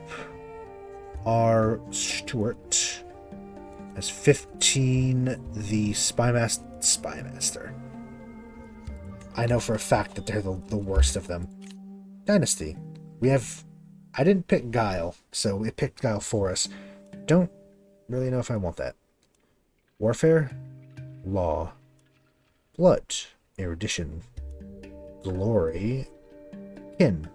Our Stuart has 15. The Spymaster. I know for a fact that they're the worst of them. Dynasty. We have... I didn't pick Guile, so it picked Guile for us. Don't really know if I want that. Warfare. Law. Blood. Erudition. Glory. Kin.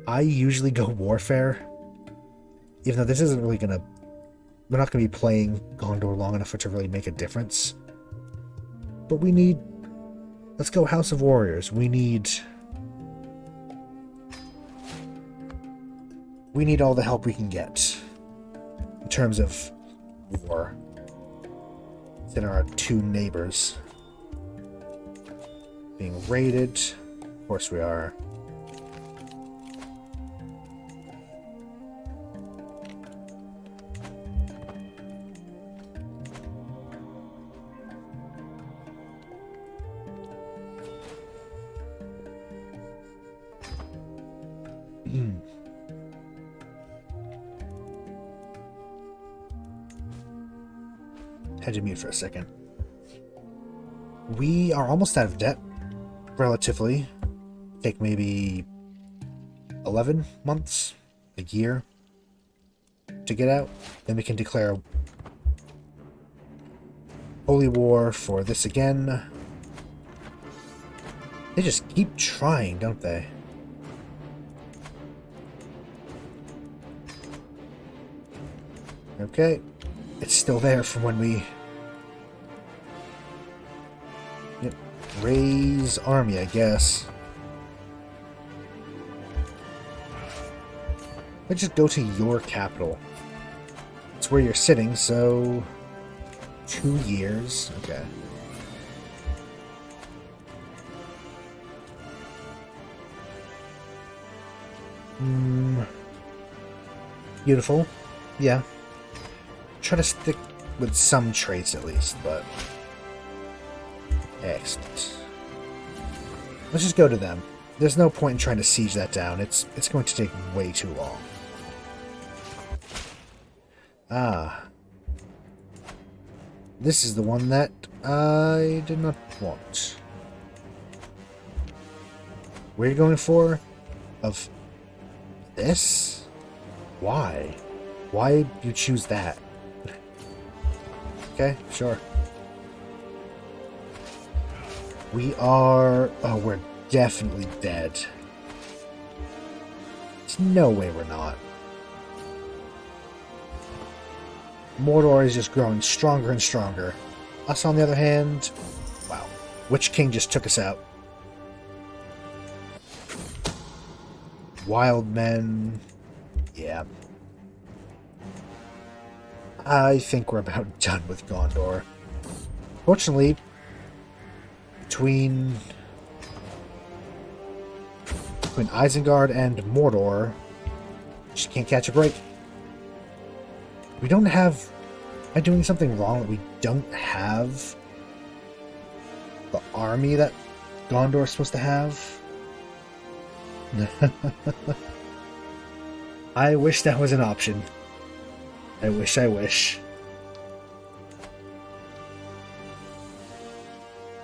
I usually go warfare. Even though this isn't really gonna... We're not gonna be playing Gondor long enough for it to really make a difference. But we need... Let's go House of Warriors. We need all the help we can get. In terms of war. Consider our 2 neighbors being raided. Of course we are. Had to mute for a second. We are almost out of debt, relatively. Take maybe 11 months, a year to get out. Then we can declare holy war for this again. They just keep trying, don't they? Okay. It's still there from when we... Yep. Raise army, I guess. Let's just go to your capital. It's where you're sitting, so... 2 years. Okay. Beautiful. Yeah. Try to stick with some traits at least, but... Excellent. Let's just go to them. There's no point in trying to siege that down. It's going to take way too long. Ah. This is the one that I did not want. What are you going for? Of this? Why? Why do you choose that? Okay, sure. We are... Oh, we're definitely dead. There's no way we're not. Mordor is just growing stronger and stronger. Us, on the other hand... Wow. Witch King just took us out. Wild men... Yeah. I think we're about done with Gondor. Fortunately, between Isengard and Mordor, just can't catch a break. We don't have... Am I doing something wrong that we don't have the army that Gondor is supposed to have? I wish that was an option. I wish.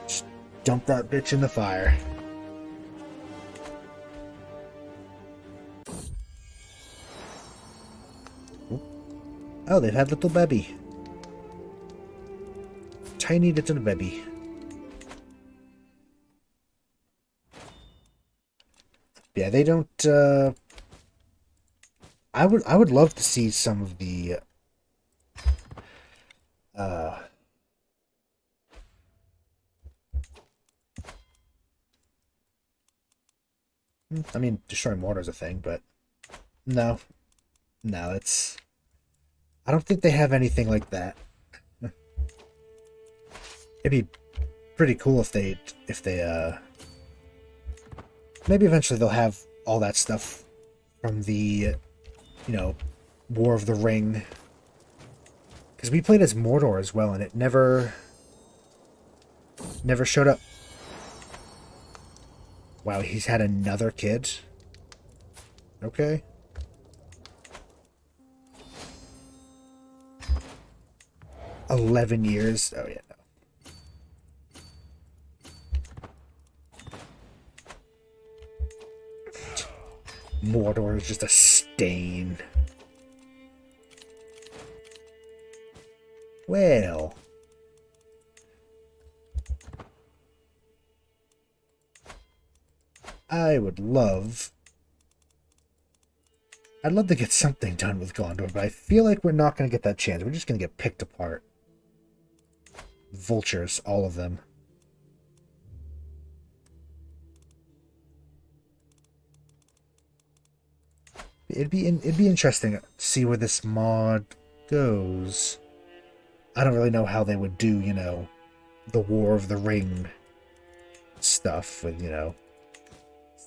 Just dump that bitch in the fire. Oh, they've had little baby. Tiny little baby. Yeah, they don't, I would love to see some of the, I mean, destroying Mordor's a thing, but no, it's... I don't think they have anything like that. It'd be pretty cool if they, maybe eventually they'll have all that stuff from the, you know, War of the Ring. Because we played as Mordor as well, and it never showed up. Wow, he's had another kid? Okay. "11 years? Oh, yeah, no. Mordor is just a stain. Well. I'd love to get something done with Gondor, but I feel like we're not going to get that chance. We're just going to get picked apart. Vultures, all of them. It'd be interesting to see where this mod goes. I don't really know how they would do, you know, the War of the Ring stuff with, you know,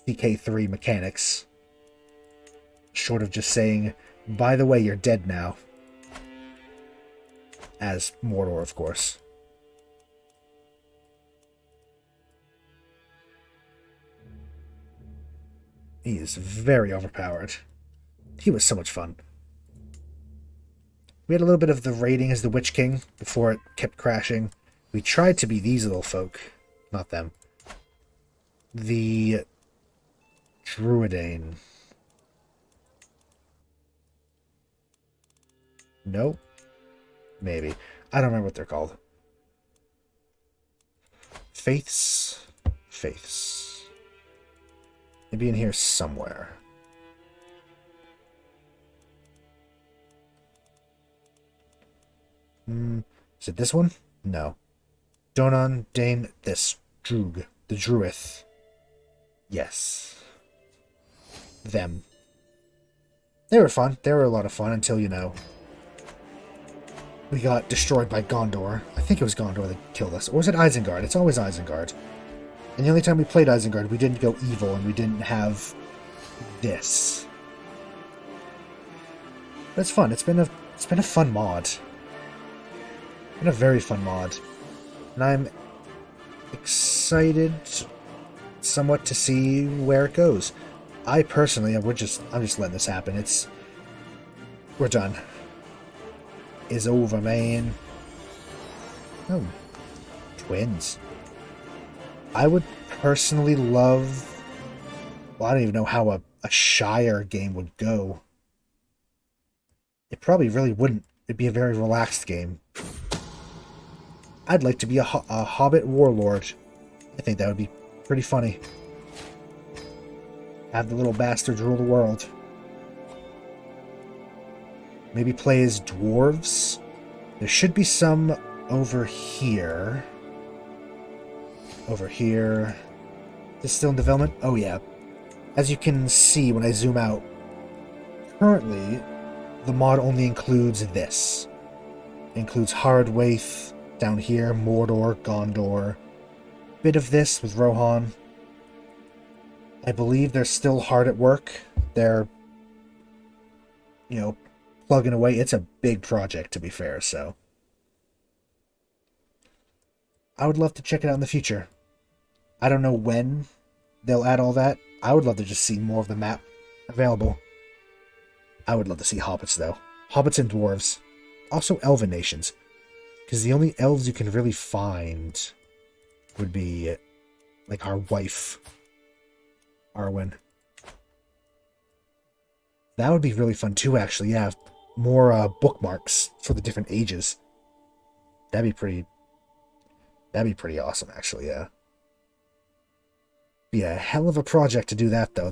CK3 mechanics. Short of just saying, by the way, you're dead now. As Mordor, of course. He is very overpowered. He was so much fun. We had a little bit of the raiding as the Witch King before it kept crashing. We tried to be these little folk. Not them. The Druidane. No? Maybe. I don't remember what they're called. Faiths. Faiths. Maybe in here somewhere. Is it this one? No. Donan, Dane, this. Droog. The Druith. Yes. Them. They were fun. They were a lot of fun until, you know, we got destroyed by Gondor. I think it was Gondor that killed us. Or was it Isengard? It's always Isengard. And the only time we played Isengard, we didn't go evil and we didn't have this. But it's fun. It's been a fun mod. It's been a very fun mod. And I'm excited somewhat to see where it goes. I personally, I'm just letting this happen. We're done. Is over, man. Oh, twins. I would personally love... Well, I don't even know how a Shire game would go. It probably really wouldn't. It'd be a very relaxed game. I'd like to be a Hobbit warlord. I think that would be pretty funny. Have the little bastards rule the world. Maybe play as dwarves. There should be some over here. Over here. Is this still in development? Oh yeah. As you can see when I zoom out, currently the mod only includes this. It includes Hardwaith down here, Mordor, Gondor. Bit of this with Rohan. I believe they're still hard at work. They're, you know, plugging away. It's a big project, to be fair, so I would love to check it out in the future. I don't know when they'll add all that. I would love to just see more of the map available. I would love to see hobbits, though. Hobbits and dwarves. Also elven nations. Because the only elves you can really find would be, like, our wife, Arwen. That would be really fun, too, actually, yeah. More bookmarks for the different ages. That'd be pretty awesome, actually, yeah. Be a hell of a project to do that, though.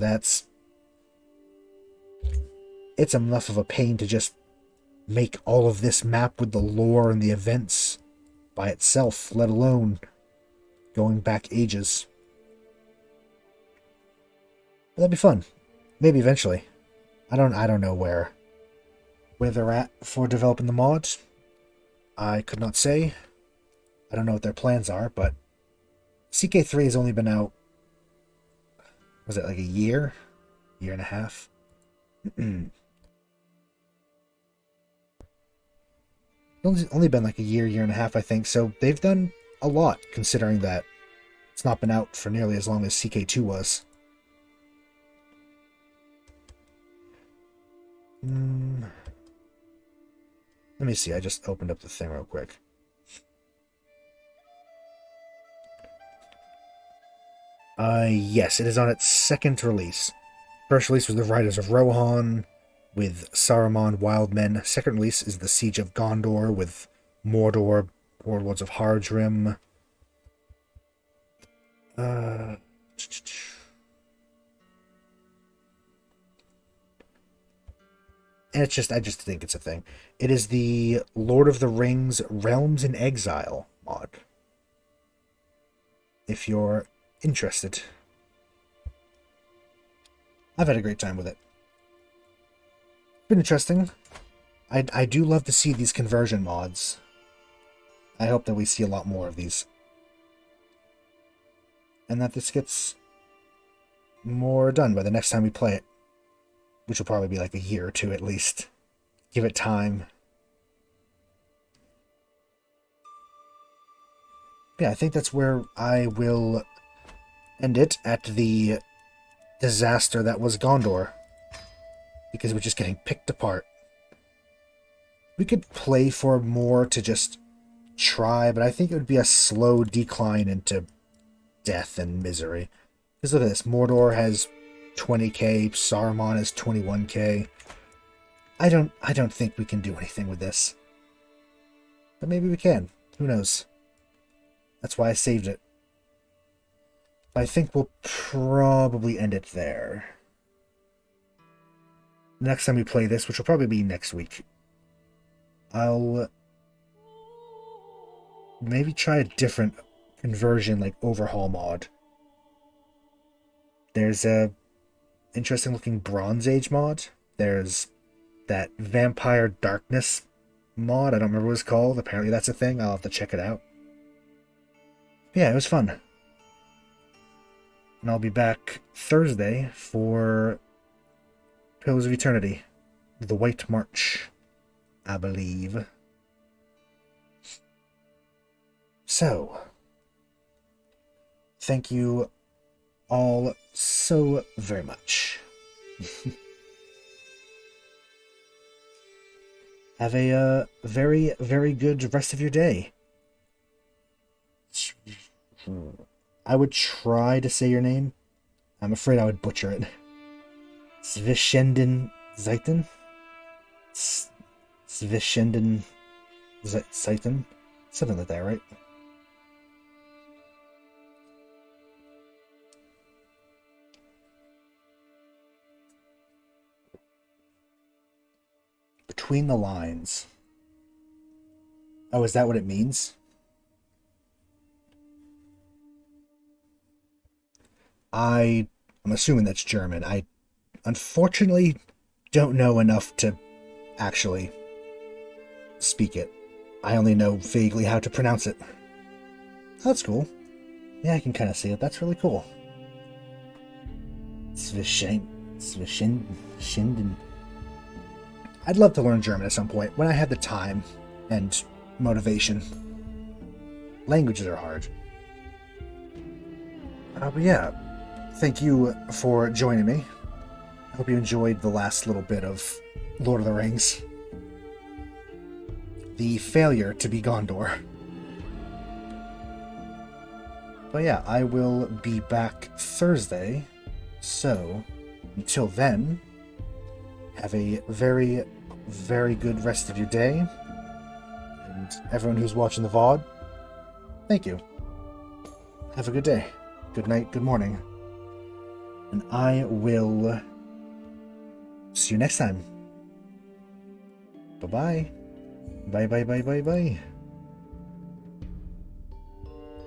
It's enough of a pain to just make all of this map with the lore and the events by itself, let alone going back ages. But that'd be fun. Maybe eventually. I don't know where they're at for developing the mod. I could not say. I don't know what their plans are, but CK3 has only been out, was it like a year? Year and a half? Only been like a year and a half, I think, so they've done a lot, considering that it's not been out for nearly as long as CK2 was. Let me see, I just opened up the thing real quick. Yes, it is on its second release. First release was The Riders of Rohan with Saruman Wildmen. Second release is The Siege of Gondor with Mordor, Warlords of Hardrim. And I just think it's a thing. It is the Lord of the Rings Realms in Exile mod. If you're interested. I've had a great time with it. Been interesting. I do love to see these conversion mods. I hope that we see a lot more of these. And that this gets more done by the next time we play it. Which will probably be like a year or two at least. Give it time. Yeah, I think that's where I will end it, at the disaster that was Gondor. Because we're just getting picked apart. We could play for more to just try, but I think it would be a slow decline into death and misery. Because look at this, Mordor has 20k, Saruman has 21k. I don't think we can do anything with this. But maybe we can. Who knows? That's why I saved it. I think we'll probably end it there. Next time we play this, which will probably be next week, I'll maybe try a different conversion, like overhaul mod. There's a interesting looking Bronze Age mod. There's that Vampire Darkness mod. I don't remember what it's called. Apparently that's a thing. I'll have to check it out. Yeah, it was fun. And I'll be back Thursday for Pillars of Eternity. The White March, I believe. So, thank you all so very much. Have a very, very good rest of your day. I would try to say your name. I'm afraid I would butcher it. Svishenden Zeiten? Svishenden Zeiten? Something like that, right? Between the lines. Oh, is that what it means? I'm assuming that's German. I unfortunately don't know enough to actually speak it. I only know vaguely how to pronounce it. That's cool. Yeah, I can kind of see it. That's really cool. Svishinden. I'd love to learn German at some point, when I had the time and motivation. Languages are hard. But yeah, thank you for joining me. I hope you enjoyed the last little bit of Lord of the Rings. The failure to be Gondor. But yeah, I will be back Thursday, so until then, have a very, very good rest of your day. And everyone who's watching the VOD, thank you. Have a good day. Good night, good morning. And I will see you next time. Bye-bye. Bye.